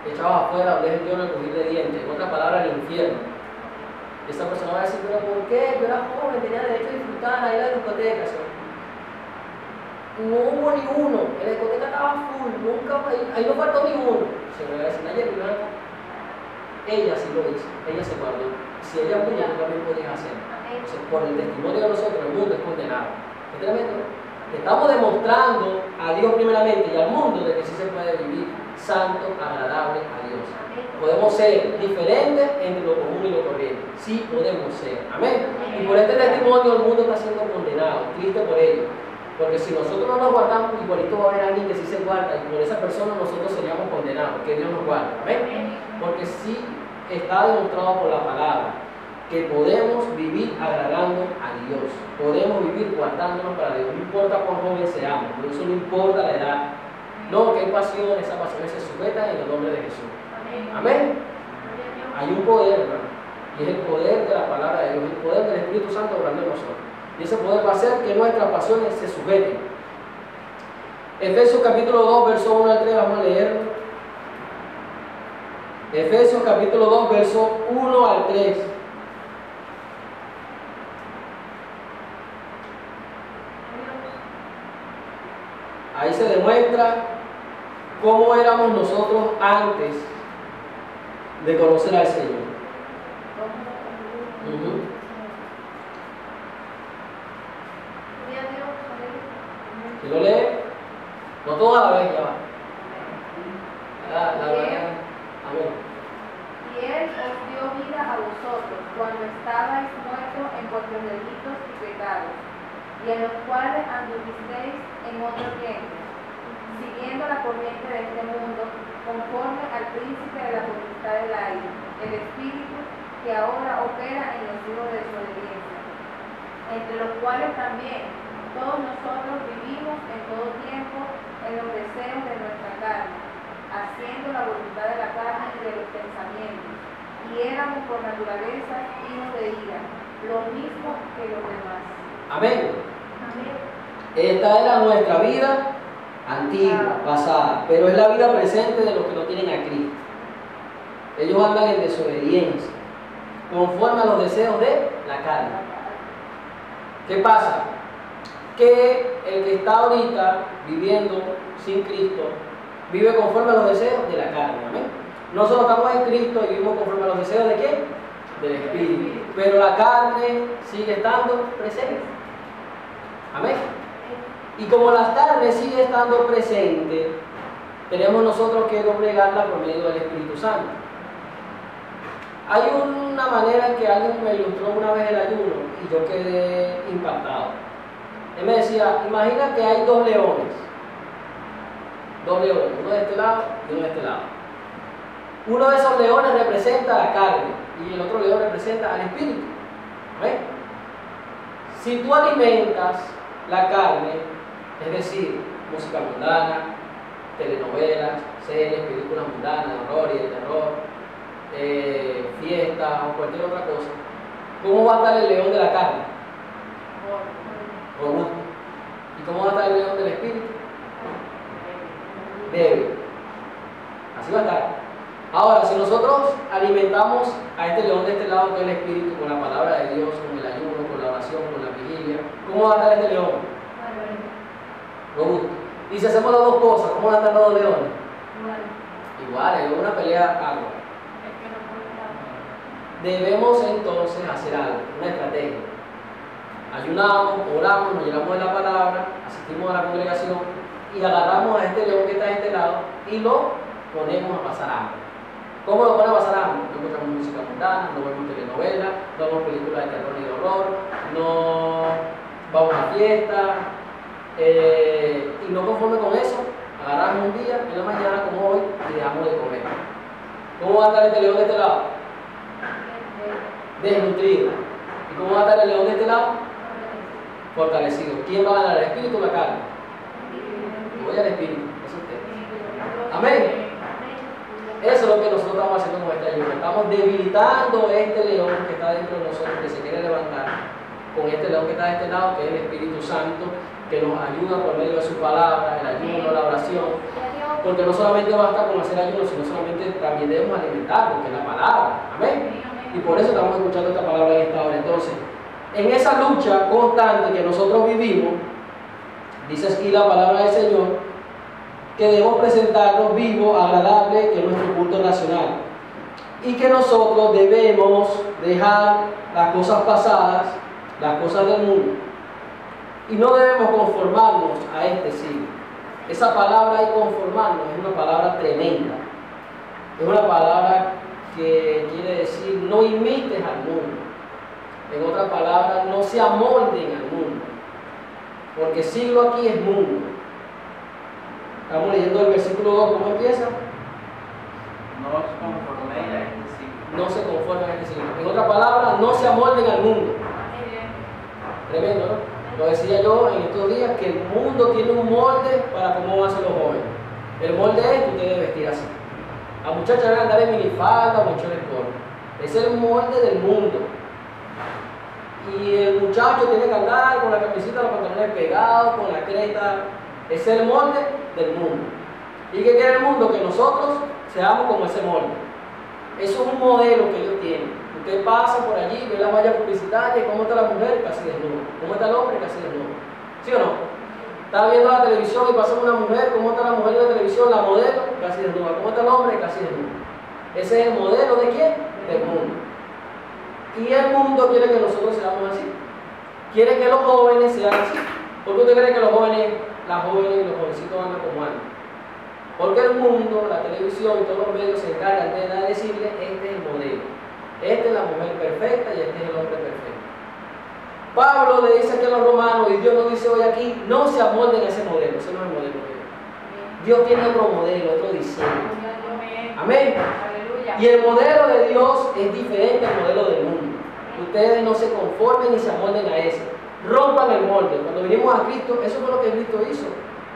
A: Echados afuera, donde es el Dios de crujir de dientes. En otras palabras, el infierno. Esa persona va a decir, pero ¿por qué? Yo era joven, tenía derecho a disfrutar ahí la discoteca. No hubo ni uno, la discoteca estaba full, nunca, ahí no faltó ni uno. Se me va a decir, Nayeli, ¿no? Ella sí lo hizo, ella se guardó. Si ella pudo, tú también podías hacerlo. Entonces, por el testimonio de nosotros, el mundo es condenado. ¿Es tremendo? Estamos demostrando a Dios primeramente y al mundo de que sí se puede vivir santo, agradable a Dios. Podemos ser diferentes entre lo común y lo corriente. Sí podemos ser. Amén. Y por este testimonio el mundo está siendo condenado, triste por ello. Porque si nosotros no nos guardamos, igualito va a haber alguien que sí se guarda y por esa persona nosotros seríamos condenados. Que Dios nos guarde. Amén. Porque sí está demostrado por la palabra que podemos vivir agradando a Dios. Podemos vivir guardándonos para Dios. No importa cuán joven seamos, eso no importa la edad. No, que hay pasión, esas pasiones se sujetan en el nombre de Jesús. Amén. Hay un poder, hermano, y es el poder de la palabra de Dios, el poder del Espíritu Santo obrando en nosotros. Y ese poder va a hacer que nuestras pasiones se sujeten. Efesios capítulo 2, verso 1 al 3, vamos a leerlo. Efesios capítulo 2, verso 1 al 3. Ahí se demuestra cómo éramos nosotros antes de conocer al Señor. Si lo lee, no toda la vez, ya va. Amén.
D: Y Él os dio vida a vosotros cuando estabais muertos en vuestros delitos y pecados, y en los cuales anduvisteis en otro tiempo, siguiendo la corriente de este mundo, conforme al príncipe de la potestad del aire, el espíritu que ahora opera en los hijos de desobediencia, entre los cuales también todos nosotros vivimos en todo tiempo en los deseos de nuestra carne, haciendo la voluntad de la carne y de los pensamientos, y éramos por naturaleza hijos de ira, lo mismo que los demás.
A: Amén. Esta era nuestra vida antigua, pasada, pero es la vida presente de los que no tienen a Cristo. Ellos andan en desobediencia, conforme a los deseos de la carne. ¿Qué pasa? Que el que está ahorita viviendo sin Cristo vive conforme a los deseos de la carne. Amén. Nosotros estamos en Cristo y vivimos conforme a los deseos de ¿qué? Del Espíritu. Pero la carne sigue estando presente. Amén. Y como la carne sigue estando presente, tenemos nosotros que doblegarla por medio del Espíritu Santo. Hay una manera en que alguien me ilustró una vez el ayuno y yo quedé impactado. Él me decía, imagina que hay dos leones, uno de este lado y uno de este lado. Uno de esos leones representa la carne y el otro león representa al espíritu. ¿Ves? Si tú alimentas la carne, es decir, música mundana, telenovelas, series, películas mundanas, de horror y de terror, fiestas o cualquier otra cosa, ¿cómo va a estar el león de la carne? Robusto. ¿Y cómo va a estar el león del espíritu? Débil. Así va a estar. Ahora, si nosotros alimentamos a este león de este lado, que es el espíritu, con la palabra de Dios, con el ayuno, con la oración, con la vigilia, ¿cómo va a estar este león? Robusto. Y si hacemos las dos cosas, ¿cómo van a estar los dos leones? Igual, es una pelea ardua. Debemos entonces hacer algo, una estrategia. Ayunamos, oramos, nos llenamos de la palabra, asistimos a la congregación y agarramos a este león que está de este lado y lo ponemos a pasar hambre. ¿Cómo lo ponemos a pasar hambre? No escuchamos música mundana, no vemos telenovelas, no vemos películas de terror ni de horror, no vamos a fiestas, y no conforme con eso, agarramos un día en la mañana como hoy y dejamos de comer. ¿Cómo va a estar este león de este lado? Desnutrido. ¿Y cómo va a estar el león de este lado? Fortalecido. ¿Quién va a ganar, el espíritu o la carne? Voy al espíritu, eso es usted. Amén. Eso es lo que nosotros estamos haciendo con este ayuno. Estamos debilitando este león que está dentro de nosotros, que se quiere levantar, con este león que está de este lado, que es el Espíritu Santo, que nos ayuda por medio de su palabra, el ayuno, la oración. Porque no solamente basta con hacer ayuno, sino solamente también debemos alimentar, porque es la palabra. Amén. Y por eso estamos escuchando esta palabra en esta hora. Entonces, en esa lucha constante que nosotros vivimos, dice aquí la palabra del Señor, que debemos presentarnos vivo, agradable, que es nuestro culto racional. Y que nosotros debemos dejar las cosas pasadas, las cosas del mundo. Y no debemos conformarnos a este siglo. Esa palabra de conformarnos es una palabra tremenda. Es una palabra que quiere decir no imites al mundo. En otras palabras, no se amolden al mundo. Porque siglo aquí es mundo. Estamos leyendo el versículo 2, ¿cómo empieza?
C: No os conforméis a este siglo.
A: No se conformen a este siglo. En otras palabras, no se amolden al mundo. Tremendo, ¿no? Lo decía yo en estos días, que el mundo tiene un molde para cómo van a ser los jóvenes. El molde es que usted debe vestir así. A muchachas deben andar en minifalda, mucho en corto. Ese es el molde del mundo. Y el muchacho tiene que andar con la camiseta, los pantalones pegados, con la cresta. Ese es el molde del mundo. ¿Y qué quiere el mundo? Que nosotros seamos como ese molde. Eso es un modelo que ellos tienen. Usted pasa por allí, ve la valla publicitaria, ¿cómo está la mujer? Casi desnuda. ¿Cómo está el hombre? Casi desnudo. ¿Sí o no? Está viendo la televisión y pasa una mujer, ¿cómo está la mujer en la televisión? La modelo, casi desnuda. ¿Cómo está el hombre? Casi desnudo. Ese es el modelo ¿de quién? Del mundo. Y el mundo quiere que nosotros seamos así. Quiere que los jóvenes sean así. ¿Por qué usted cree que los jóvenes, las jóvenes y los jovencitos andan como andan? Porque el mundo, la televisión y todos los medios se encargan de decirle, este es el modelo. Esta es la mujer perfecta y este es el hombre perfecto. Pablo le dice aquí a los romanos, y Dios nos dice hoy aquí, no se amolden a ese modelo. Ese no es el modelo de Dios. Dios tiene otro modelo, otro diseño. Amén. Y el modelo de Dios es diferente al modelo del mundo. Ustedes no se conformen ni se amolden a ese. Rompan el molde. Cuando vinimos a Cristo, eso fue lo que Cristo hizo.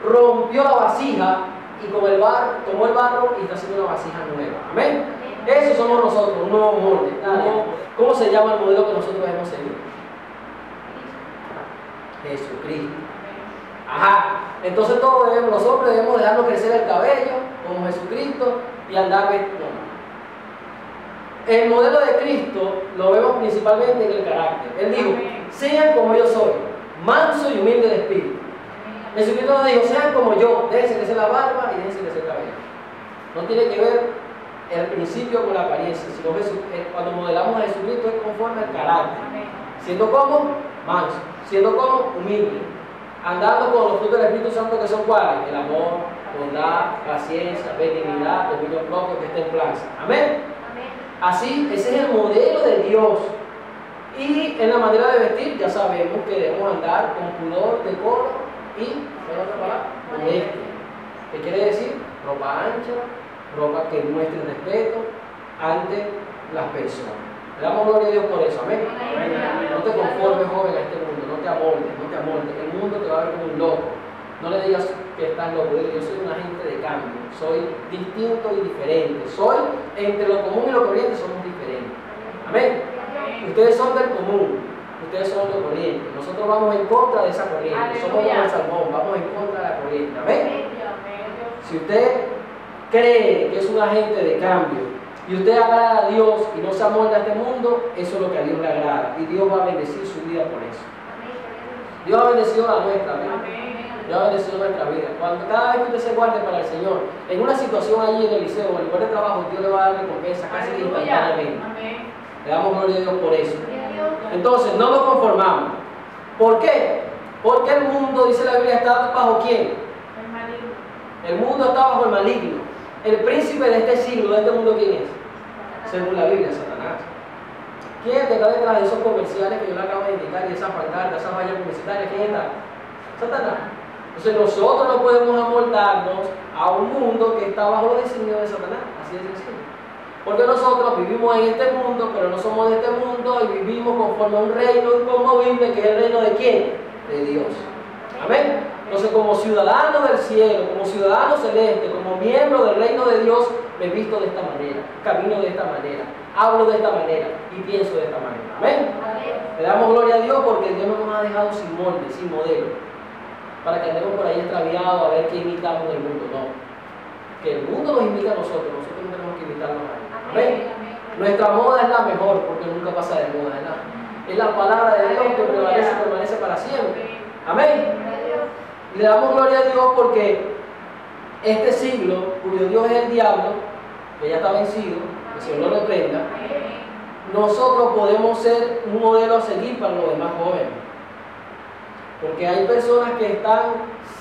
A: Rompió la vasija y con el barro, tomó el barro y está haciendo una vasija nueva. Amén. Eso somos nosotros, un nuevo molde. ¿Cómo se llama el modelo que nosotros debemos seguir? Jesucristo. Ajá. Entonces todos debemos, los hombres debemos dejarnos crecer el cabello como Jesucristo y andar vestidos. El modelo de Cristo lo vemos principalmente en el carácter. Él dijo, sean como yo soy, manso y humilde de espíritu. Jesucristo nos dijo, sean como yo, déjense crecer la barba y déjense crecer el cabello. No tiene que ver el principio con la apariencia, sino cuando modelamos a Jesucristo es conforme al carácter. Siendo como manso, siendo como humilde. andando con los frutos del Espíritu Santo, que son cuáles: el amor, bondad, paciencia, benignidad, dominio propio, que es templanza. Amén. Así, ese es el modelo de Dios. Y en la manera de vestir, ya sabemos que debemos andar con pudor, decoro y, ¿cuál es otra palabra? Modestia. ¿Qué quiere decir? Ropa ancha, ropa que muestre respeto ante las personas. Le damos gloria a Dios por eso, amén. No te conformes, joven, a este mundo, no te amoldes, no te amoldes. El mundo te va a ver como un loco. No le digas que estás loco, dile: yo soy un agente de cambio, soy distinto y diferente. Soy, entre lo común y lo corriente, somos diferentes. Amén. Ustedes son del común, ustedes son del corriente. Nosotros vamos en contra de esa corriente. Somos como el salmón, vamos en contra de la corriente. Amén. Si usted cree que es un agente de cambio y usted agrada a Dios y no se amolda a este mundo, eso es lo que a Dios le agrada. Y Dios va a bendecir su vida por eso. Dios ha bendecido la nuestra, amén. Dios ha bendecido nuestra vida. Cada vez que usted se guarde para el Señor, en una situación allí en el liceo, en el lugar de trabajo, Dios le va a dar recompensa casi que instantáneamente. Le damos gloria a Dios por eso. Entonces, no nos conformamos. ¿Por qué? Porque el mundo, dice la Biblia, está bajo ¿quién?
D: El maligno.
A: El mundo está bajo el maligno. El príncipe de este siglo, de este mundo, ¿quién es? Según la Biblia, Satanás. ¿Quién es el que está detrás de esos comerciales que yo le acabo de indicar y esas pancartas, esas vallas publicitarias? ¿Quién está? Satanás. Entonces nosotros no podemos amoldarnos a un mundo que está bajo los designios de Satanás. Así de sencillo. Porque nosotros vivimos en este mundo, pero no somos de este mundo y vivimos conforme a un reino inconmovible, que es el reino de ¿quién? De Dios. Amén. Entonces, como ciudadano del cielo, como ciudadano celeste, como miembro del reino de Dios, me visto de esta manera, camino de esta manera, hablo de esta manera y pienso de esta manera. Amén. Le damos gloria a Dios porque Dios no nos ha dejado sin molde, sin modelo, para que andemos por ahí extraviados a ver qué imitamos del mundo. No. Que el mundo nos imita a nosotros no tenemos que imitarnos a él. Amén. Nuestra moda es la mejor porque nunca pasa de moda, ¿verdad? Es la palabra de Dios que permanece para siempre. Amén. Y le damos gloria a Dios porque este siglo, cuyo Dios es el diablo, que ya está vencido, que el Señor lo reprenda, nosotros podemos ser un modelo a seguir para los demás jóvenes. Porque hay personas que están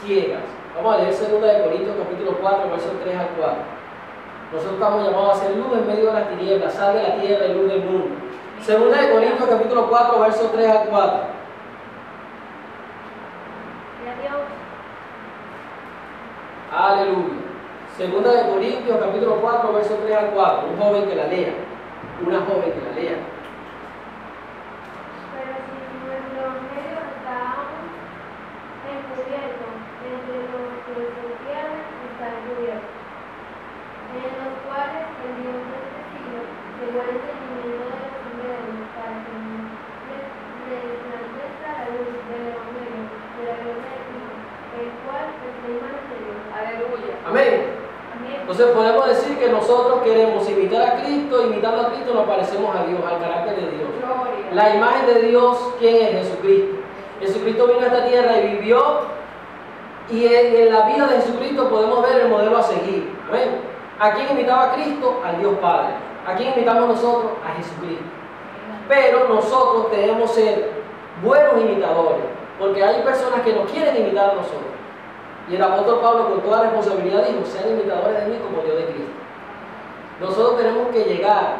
A: ciegas. Vamos a leer 2 Corintios capítulo 4, versos 3 al 4. Nosotros estamos llamados a ser luz en medio de las tinieblas, sal de la tierra y luz del mundo. 2 Corintios capítulo 4, versos 3 al 4. Aleluya. 2 Corintios capítulo 4, versos 3 al 4. Un joven que la lea. Una joven que la lea.
B: Pero si nuestro evangelio está encubierto, entre los que se entienden está encubierto, en los cuales el Dios de este siglo llegó al entendimiento de los hombres para que resplandezca la luz del evangelio de la gloria de Cristo, el cual es la imagen de Dios.
D: Aleluya.
A: Amén.
B: Amén.
A: Entonces podemos decir que nosotros queremos imitar a Cristo, imitando a Cristo nos parecemos a Dios, al carácter de Dios.
D: Gloria.
A: La imagen de Dios, ¿quién es? Jesucristo. Jesucristo vino a esta tierra y vivió, y en la vida de Jesucristo podemos ver el modelo a seguir. Amén. ¿A quién imitaba Cristo? Al Dios Padre. ¿A quién imitamos nosotros? A Jesucristo. Pero nosotros debemos ser buenos imitadores, porque hay personas que nos quieren imitar a nosotros. Y el apóstol Pablo, con toda responsabilidad, dijo: sean imitadores de mí como yo de Cristo. Nosotros tenemos que llegar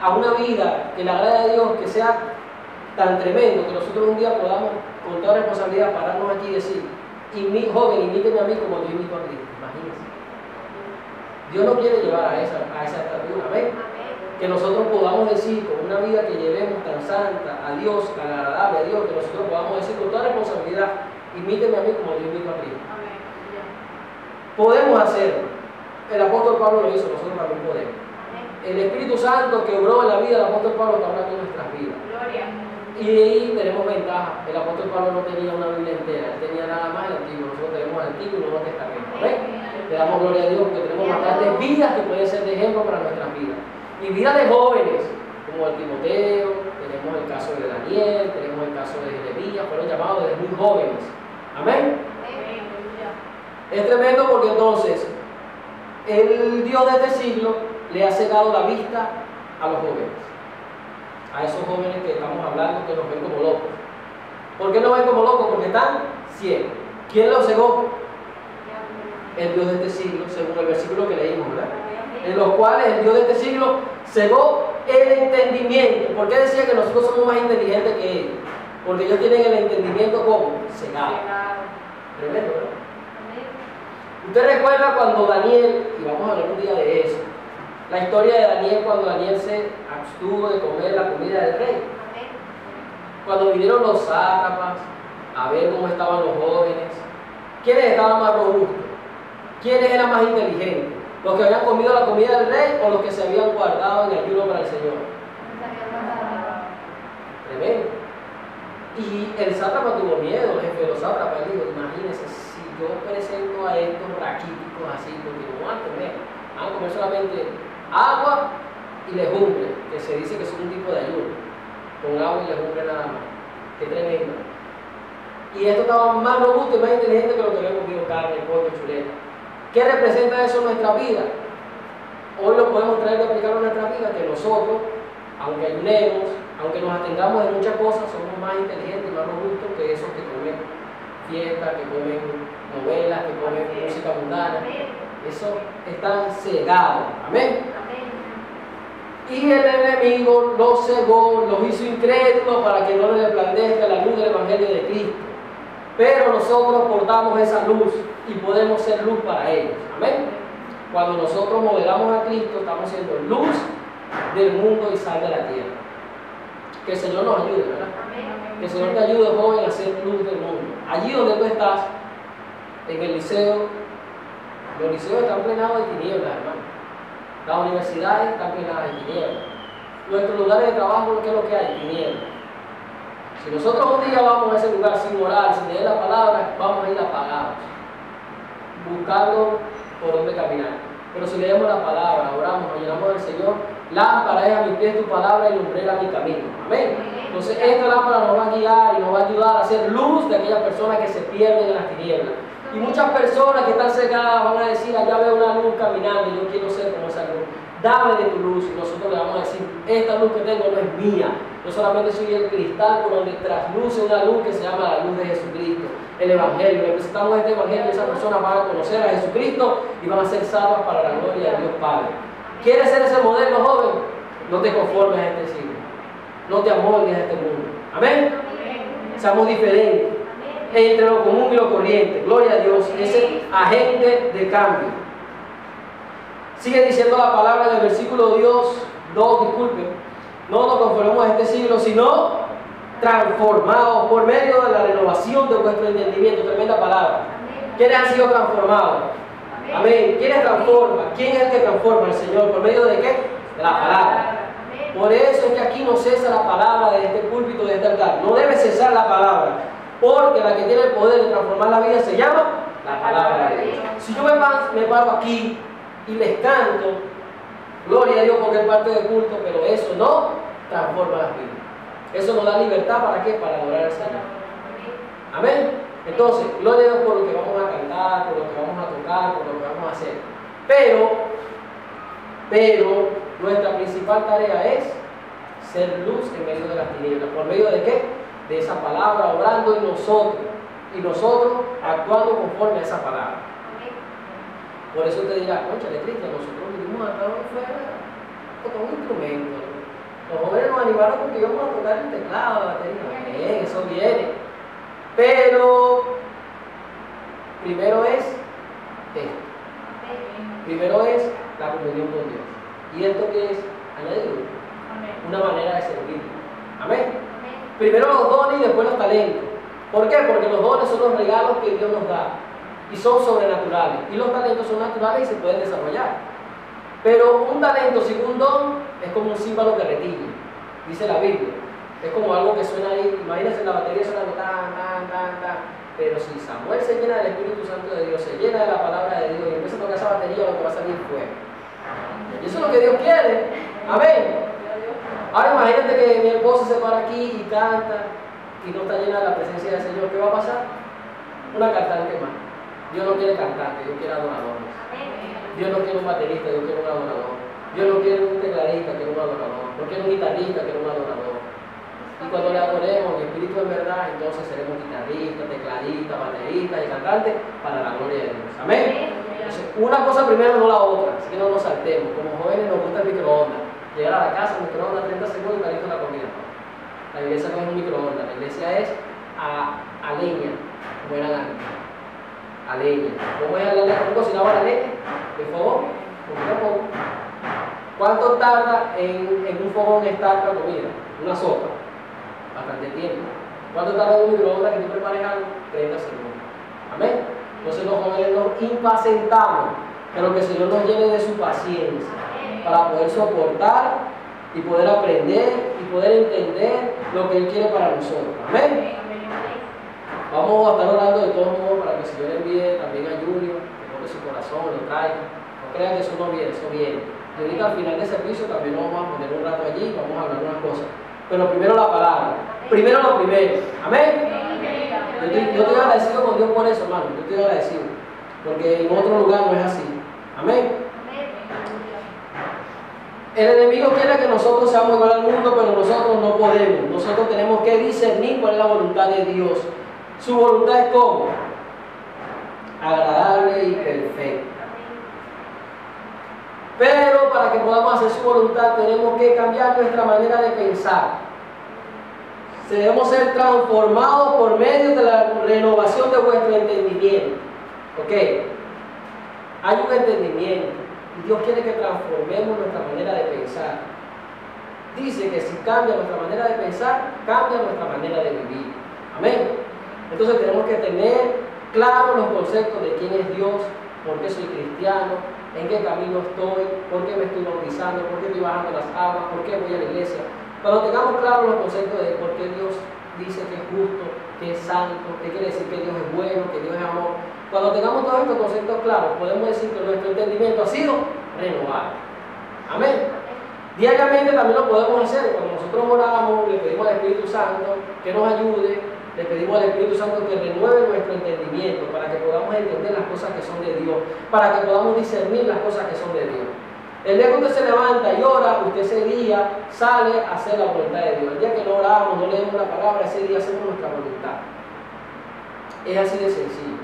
A: a una vida que le agrade a Dios, que sea tan tremendo, que nosotros un día podamos, con toda responsabilidad, pararnos aquí y decir: joven, imíteme a mí como yo imito a Cristo. Imagínense. Dios nos quiere llevar a esa estatura. Amén. Que nosotros podamos decir, con una vida que llevemos tan santa a Dios, tan agradable a Dios, que nosotros podamos decir con toda responsabilidad: imíteme a mí como yo imito a Cristo. Podemos hacerlo. El apóstol Pablo lo hizo, nosotros también podemos. El Espíritu Santo que obró en la vida del apóstol Pablo está obrando en nuestras vidas.
D: Gloria.
A: Y ahí tenemos ventaja. El apóstol Pablo no tenía una Biblia entera, él tenía nada más el Antiguo. Nosotros tenemos el Antiguo y el Nuevo Testamento. ¿Ven? Le damos gloria a Dios porque tenemos bastantes vidas que pueden ser de ejemplo para nuestras vidas. Y vidas de jóvenes, como el Timoteo, tenemos el caso de Daniel, tenemos el caso de Jeremías, fueron llamados desde muy jóvenes. Amén. Es tremendo porque entonces el Dios de este siglo le ha cegado la vista a los jóvenes. A esos jóvenes que estamos hablando, que nos ven como locos. ¿Por qué no ven como locos? Porque están ciegos. ¿Quién los cegó? El Dios de este siglo, según el versículo que leímos, ¿verdad? En los cuales el Dios de este siglo cegó el entendimiento. ¿Por qué decía que nosotros somos más inteligentes que ellos? Porque ellos tienen el entendimiento como cegado. Tremendo, ¿verdad? Usted recuerda cuando Daniel, y vamos a hablar un día de eso, la historia de Daniel cuando Daniel se abstuvo de comer la comida del rey. Cuando vinieron los sátrapas a ver cómo estaban los jóvenes, ¿quiénes estaban más robustos? ¿Quiénes eran más inteligentes? ¿Los que habían comido la comida del rey o los que se habían guardado en ayuno para el Señor? Tremendo. Y el sátrapa tuvo miedo, el jefe de los sátrapas dijo, imagínense, si yo presento a estos raquíticos así, porque no van a comer solamente agua y legumbre, que se dice que son un tipo de ayuno, con agua y legumbre nada más. Qué tremendo. Y estos estaban más robustos y más inteligentes que los que habían comido carne, pollo, chuleta. ¿Qué representa eso en nuestra vida? Hoy lo podemos traer de aplicar en nuestra vida, que nosotros, aunque ayunemos, aunque nos atengamos de muchas cosas, somos más inteligentes y más robustos que esos que comen fiestas, que comen novelas, que comen música mundana. Eso están cegados. Amén. Y el enemigo los cegó, los hizo incrédulos para que no les resplandezca la luz del Evangelio de Cristo. Pero nosotros portamos esa luz y podemos ser luz para ellos. Amén. Cuando nosotros modelamos a Cristo, estamos siendo luz del mundo y sal de la tierra. Que el Señor nos ayude, ¿verdad? Que el Señor te ayude, joven, a ser luz del mundo. Allí donde tú estás, en el liceo, los liceos están plenados de tinieblas, hermano. Las universidades están plenadas de tinieblas. Nuestros lugares de trabajo, ¿qué es lo que hay? Tinieblas. Si nosotros un día vamos a ese lugar sin orar, sin leer la palabra, vamos a ir apagados, buscando por dónde caminar. Pero si leemos la palabra, oramos, nos llenamos del Señor, lámpara es a mis pies tu palabra y lumbrera mi camino. Amén. Entonces esta lámpara nos va a guiar y nos va a ayudar a ser luz de aquellas personas que se pierden en las tinieblas. Y muchas personas que están cegadas van a decir, allá veo una luz caminando y yo quiero ser como esa luz. Dame de tu luz. Y nosotros le vamos a decir, esta luz que tengo no es mía. Yo solamente soy el cristal por donde trasluce una luz que se llama la luz de Jesucristo. El Evangelio. Le presentamos este Evangelio y esas personas van a conocer a Jesucristo y van a ser salvas para la gloria de Dios Padre. ¿Quieres ser ese modelo, joven? No te conformes a este siglo. No te amoldes a este mundo. Amén. Seamos diferentes entre lo común y lo corriente. Gloria a Dios. Ese agente de cambio. Sigue diciendo la palabra en el versículo 2, disculpen. No nos conformemos a este siglo, sino transformados por medio de la renovación de vuestro entendimiento. Tremenda palabra. ¿Quiénes han sido transformados? Amén. ¿Quiénes transforman? ¿Quién es el que transforma? El Señor. ¿Por medio de qué? De la palabra. Por eso es que aquí no cesa la palabra de este púlpito, de este altar. No debe cesar la palabra. Porque la que tiene el poder de transformar la vida se llama la palabra de Dios. Si yo me paro aquí y les canto, gloria a Dios porque es parte del culto, pero eso no transforma las vidas. Eso nos da libertad, ¿para qué? Para adorar al Señor. Amén. Entonces, gloria a Dios por lo que vamos a cantar, por lo que vamos a tocar, por lo que vamos a hacer. Pero nuestra principal tarea es ser luz en medio de las tinieblas. ¿Por medio de qué? De esa palabra, orando en nosotros. Y nosotros actuando conforme a esa palabra. Por eso te dirá, conchale, Cristian, nosotros vinimos acá afuera con un instrumento. Los jóvenes nos animaron porque íbamos a tocar el teclado, la batería. Bien, eso viene. Pero primero es esto. Primero es la comunión con Dios. ¿Y esto qué es? Añadirlo. Una manera de servir. Amén. Primero los dones y después los talentos. ¿Por qué? Porque los dones son los regalos que Dios nos da. Y son sobrenaturales. Y los talentos son naturales y se pueden desarrollar. Pero un talento sin un don es como un címbalo que retiñe. Dice la Biblia. Es como algo que suena ahí. Imagínense la batería sonando tan, tan, tan, tan. Pero si Samuel se llena del Espíritu Santo de Dios, se llena de la palabra de Dios y empieza a tocar esa batería, lo que va a salir es fuego. Y eso es lo que Dios quiere. Amén. Ahora imagínate que mi esposo se para aquí y canta y no está llena de la presencia del Señor. ¿Qué va a pasar? Una cantante más. Dios no quiere cantante, Dios quiere adoradores. Dios no quiere un baterista, Dios quiere un adorador. Dios no quiere un tecladista, quiere un adorador. No quiere un guitarrista, quiere un adorador. Y cuando le adoremos en espíritu en verdad, entonces seremos guitarristas, tecladistas, bateristas y cantantes para la gloria de Dios. Amén. Entonces, una cosa primero, no la otra, así que no nos saltemos. Como jóvenes nos gusta el microondas. Llegar a la casa, microondas, 30 segundos y está lista la comida. La iglesia no es un microondas, la iglesia es a leña, como era antes. A leña. ¿Cómo es la leña? ¿Cómo cocinaba la leña? ¿De fogón? ¿Con ¿Cuánto tarda en un fogón estar la comida? Una sopa. Bastante tiempo. ¿Cuánto tarda en un microondas que tú prepares algo? 30 segundos. Amén. Entonces los jóvenes nos impacientamos, pero que el Señor nos llene de su paciencia para poder soportar y poder aprender y poder entender lo que Él quiere para nosotros. Amén. Vamos a estar orando de todos modos para que el Señor envíe también a Junior, que toque su corazón, lo traiga. No crean que eso no viene, eso viene. Y ahorita al final del servicio también nos vamos a poner un rato allí y vamos a hablar unas cosas. Pero primero la palabra. Primero lo primero. Amén. Yo estoy agradecido con Dios por eso, hermano. Yo estoy agradecido. Porque en otro lugar no es así. Amén. El enemigo quiere que nosotros seamos igual al mundo, pero nosotros no podemos. Nosotros tenemos que discernir cuál es la voluntad de Dios. Su voluntad es como agradable y perfecta. Pero para que podamos hacer su voluntad tenemos que cambiar nuestra manera de pensar. Debemos ser transformados por medio de la renovación de vuestro entendimiento. ¿Ok? Hay un entendimiento. Y Dios quiere que transformemos nuestra manera de pensar. Dice que si cambia nuestra manera de pensar, cambia nuestra manera de vivir. Amén. Entonces tenemos que tener claros los conceptos de quién es Dios, por qué soy cristiano, en qué camino estoy, por qué me estoy bautizando, por qué estoy bajando las aguas, por qué voy a la iglesia. Cuando tengamos claros los conceptos de por qué Dios dice que es justo, que es santo, que quiere decir que Dios es bueno, que Dios es amor. Cuando tengamos todos estos conceptos claros, podemos decir que nuestro entendimiento ha sido renovado. Amén. Diariamente también lo podemos hacer. Cuando nosotros oramos, le pedimos al Espíritu Santo que nos ayude, le pedimos al Espíritu Santo que renueve nuestro entendimiento para que podamos entender las cosas que son de Dios, para que podamos discernir las cosas que son de Dios. El día que usted se levanta y ora, usted ese día sale a hacer la voluntad de Dios. El día que no oramos, no leemos la palabra, ese día hacemos nuestra voluntad. Es así de sencillo.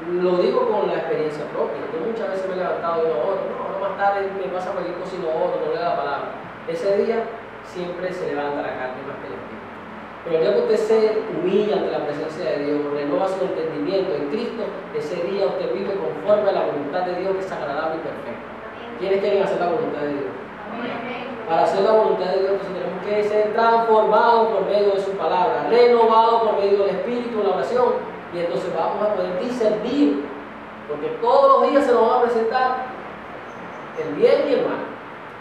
A: Lo digo con la experiencia propia. Yo muchas veces me he levantado y no oro. No, más tarde me pasa cualquier cosa y no oro, no leo la palabra. Ese día siempre se levanta la carne más que el espíritu. Pero el día que usted se humilla ante la presencia de Dios, renova su entendimiento en Cristo, ese día usted vive conforme a la voluntad de Dios que es agradable y perfecta. ¿Quiénes quieren hacer la voluntad de Dios? Para hacer la voluntad de Dios, entonces tenemos que ser transformados por medio de su palabra, renovados por medio del Espíritu en la oración, y entonces vamos a poder discernir, porque todos los días se nos va a presentar el bien y el mal.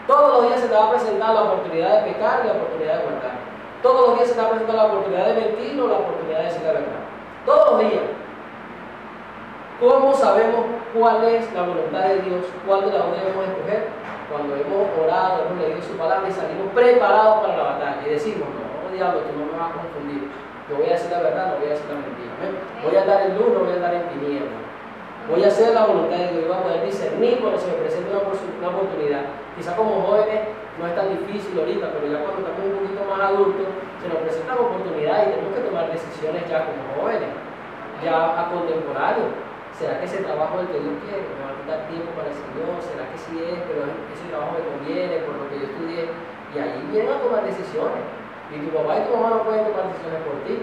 A: Todos los días se te va a presentar la oportunidad de pecar y la oportunidad de guardar. Todos los días se te va a presentar la oportunidad de mentir o la oportunidad de decir la verdad. Todos los días. ¿Cómo sabemos cuál es la voluntad de Dios? ¿Cuándo la debemos escoger? Cuando hemos orado, hemos leído su palabra y salimos preparados para la batalla. Y decimos, no, diablo, tú no me vas a confundir. Yo voy a decir la verdad, no voy a decir la mentira. ¿Amén? Voy a andar en luz, no voy a andar en tinieblas. Voy a hacer la voluntad de Dios y voy a poder discernir cuando se me presente una oportunidad. Quizá como jóvenes no es tan difícil ahorita, pero ya cuando estamos un poquito más adultos, se nos presentan oportunidades y tenemos que tomar decisiones ya como jóvenes, ya a contemporáneo. ¿Será que ese trabajo es el que Dios quiere? ¿Me va a quitar tiempo para el Señor? ¿Será que sí es? Pero ese trabajo me conviene por lo que yo estudié. Y ahí vienen a tomar decisiones. Y tu papá y tu mamá no pueden tomar decisiones por ti.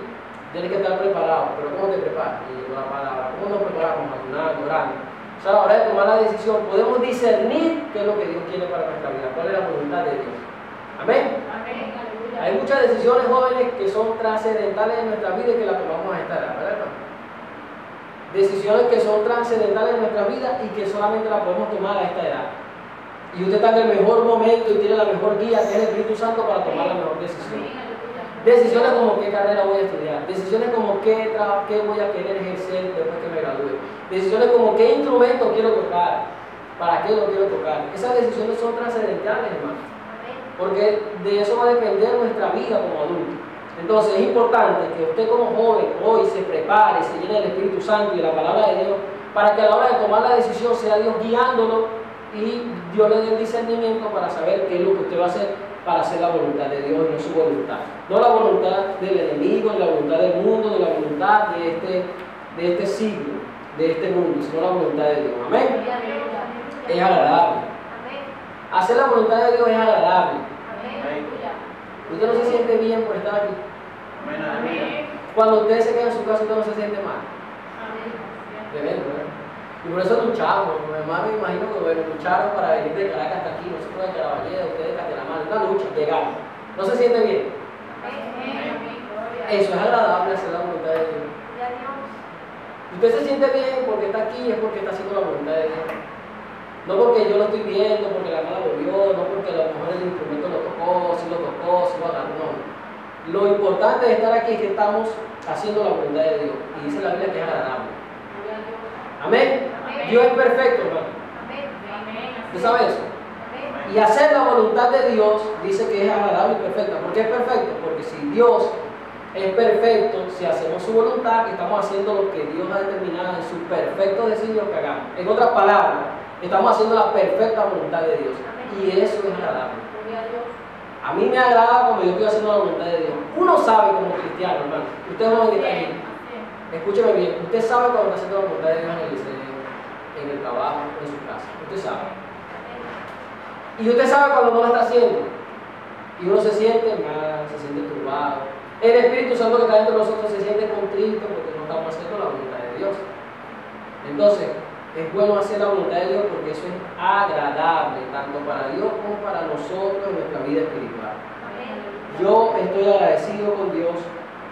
A: Tienes que estar preparado. ¿Pero cómo te preparas? Y la palabra. ¿Cómo nos preparamos? Ayunando, orando. O sea, a la hora de tomar la decisión, podemos discernir qué es lo que Dios quiere para nuestra vida. ¿Cuál es la voluntad de Dios? Amén. Amén. Hay muchas decisiones jóvenes que son trascendentales en nuestra vida y que las tomamos a esta edad, ¿verdad, hermano? Decisiones que son trascendentales en nuestra vida y que solamente las podemos tomar a esta edad. Y usted está en el mejor momento y tiene la mejor guía, que es el Espíritu Santo, para tomar la mejor decisión. Decisiones como qué carrera voy a estudiar, decisiones como qué voy a querer ejercer después que me gradúe, decisiones como qué instrumento quiero tocar, para qué lo quiero tocar. Esas decisiones son trascendentales, hermano, porque de eso va a depender nuestra vida como adultos. Entonces es importante que usted como joven hoy se prepare, se llene del Espíritu Santo y de la palabra de Dios, para que a la hora de tomar la decisión sea Dios guiándolo y Dios le dé el discernimiento para saber qué es lo que usted va a hacer para hacer la voluntad de Dios y no su voluntad. No la voluntad del enemigo, ni la voluntad del mundo, ni la voluntad de este siglo, de este mundo, sino la voluntad de Dios. Amén. Es agradable. Hacer la voluntad de Dios es agradable. Usted no se siente bien por estar aquí. Cuando usted se queda en su casa, usted no se siente mal. Tremendo, ¿verdad? Y por eso luchamos. Mi hermano, me imagino que bueno, lucharon para venir de Caracas hasta aquí, nosotros de Caraballeda, ustedes de Castelamar, una lucha, llegamos. ¿No se siente bien? Eso es agradable, hacer la voluntad de Dios. Usted se siente bien porque está aquí, es porque está haciendo la voluntad de Dios. No porque yo lo estoy viendo, porque la hermana lo vio, no porque a lo mejor el instrumento lo tocó, si lo agarró, no. Lo importante de estar aquí es que estamos haciendo la voluntad de Dios. Y dice la Biblia que es agradable. Amén. Dios es perfecto, hermano. ¿Usted sabe eso? Y hacer la voluntad de Dios dice que es agradable y perfecta. ¿Por qué es perfecto? Porque si Dios es perfecto, si hacemos su voluntad, estamos haciendo lo que Dios ha determinado en su perfecto designio que hagamos. En otras palabras, estamos haciendo la perfecta voluntad de Dios. Y eso es agradable. A mí me agrada cuando yo estoy haciendo la voluntad de Dios. Uno sabe como cristiano, hermano. Usted no que está aquí. Escúcheme bien. Usted sabe cuando está haciendo la voluntad de Dios en el liceo, en el trabajo, en su casa. Usted sabe. Y usted sabe cuando no lo está haciendo. Y uno se siente mal, se siente turbado. El Espíritu Santo que está dentro de nosotros se siente contrito porque no estamos haciendo la voluntad de Dios. Entonces, es bueno hacer la voluntad de Dios porque eso es agradable, tanto para Dios como para nosotros en nuestra vida espiritual. Yo estoy agradecido con Dios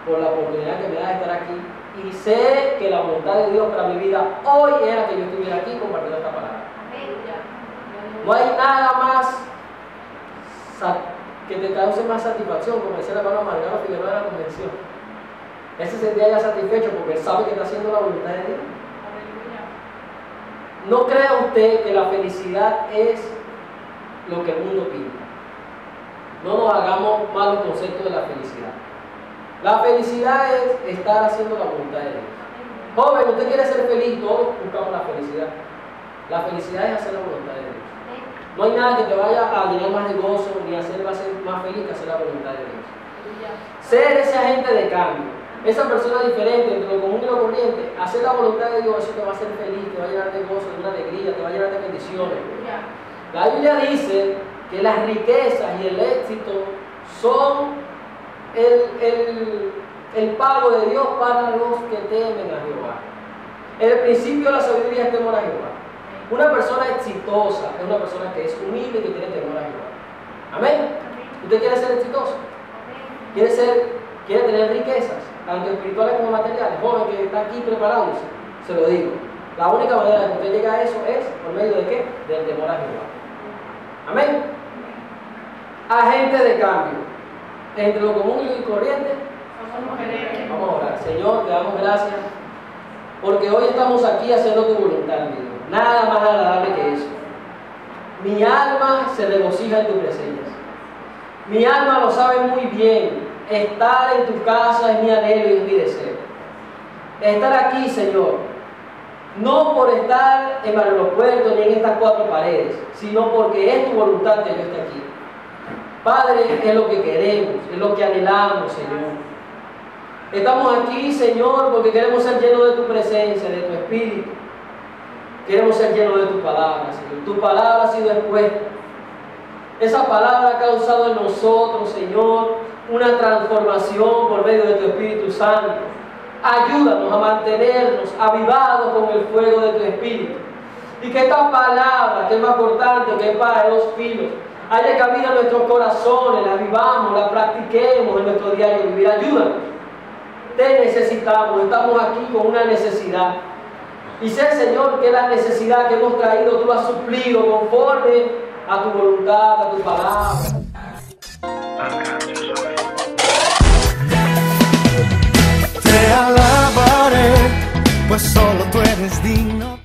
A: por la oportunidad que me da de estar aquí y sé que la voluntad de Dios para mi vida hoy era que yo estuviera aquí compartiendo esta palabra. No hay nada más que te cause más satisfacción, como decía el hermano Margarito Figueroa de la convención. Él se sentía ya satisfecho porque él sabe que está haciendo la voluntad de Dios. No crea usted que la felicidad es lo que el mundo pinta. No nos hagamos malos conceptos de la felicidad. La felicidad es estar haciendo la voluntad de Dios. Joven, usted quiere ser feliz, todos buscamos la felicidad. La felicidad es hacer la voluntad de Dios. No hay nada que te vaya a llenar más de gozo ni hacer más feliz que hacer la voluntad de Dios. Ser ese agente de cambio, esa persona diferente entre lo común y lo corriente, hacer la voluntad de Dios, eso te va a hacer feliz, te va a llenar de gozo, de una alegría, te va a llenar de bendiciones. La Biblia dice que las riquezas y el éxito son el pago de Dios para los que temen a Jehová. El principio de la sabiduría es temor a Jehová. Una persona exitosa es una persona que es humilde y que tiene temor a Jehová. Amén. ¿Usted quiere ser exitoso? ¿Quiere tener riquezas, tanto espirituales como materiales? Joven que está aquí preparándose, se lo digo. La única manera de que usted llegue a eso es por medio de ¿qué? Del temor a Jehová. Amén. Agente de cambio entre lo común y lo corriente. Vamos a orar. Señor, te damos gracias porque hoy estamos aquí haciendo tu voluntad, mi Dios. Nada más agradable que eso. Mi alma se regocija en tu presencia. Mi alma lo sabe muy bien. Estar en tu casa es mi anhelo y es mi deseo. Estar aquí, Señor, no por estar en el aeropuerto ni en estas cuatro paredes, sino porque es tu voluntad que yo esté aquí. Padre, es lo que queremos, es lo que anhelamos, Señor. Estamos aquí, Señor, porque queremos ser llenos de tu presencia, de tu Espíritu. Queremos ser llenos de tu palabra, Señor. Tu palabra ha sido expuesta. Esa palabra ha causado en nosotros, Señor, una transformación por medio de tu Espíritu Santo. Ayúdanos a mantenernos avivados con el fuego de tu Espíritu. Y que esta palabra, que es más cortante, que es para de dos filos, haya cabida en nuestros corazones, la vivamos, la practiquemos en nuestro diario vivir. Ayúdanos. Te necesitamos, estamos aquí con una necesidad. Y sé, Señor, que la necesidad que hemos traído tú has suplido conforme a tu voluntad, a tu palabra.
E: Te alabaré, pues solo tú eres digno.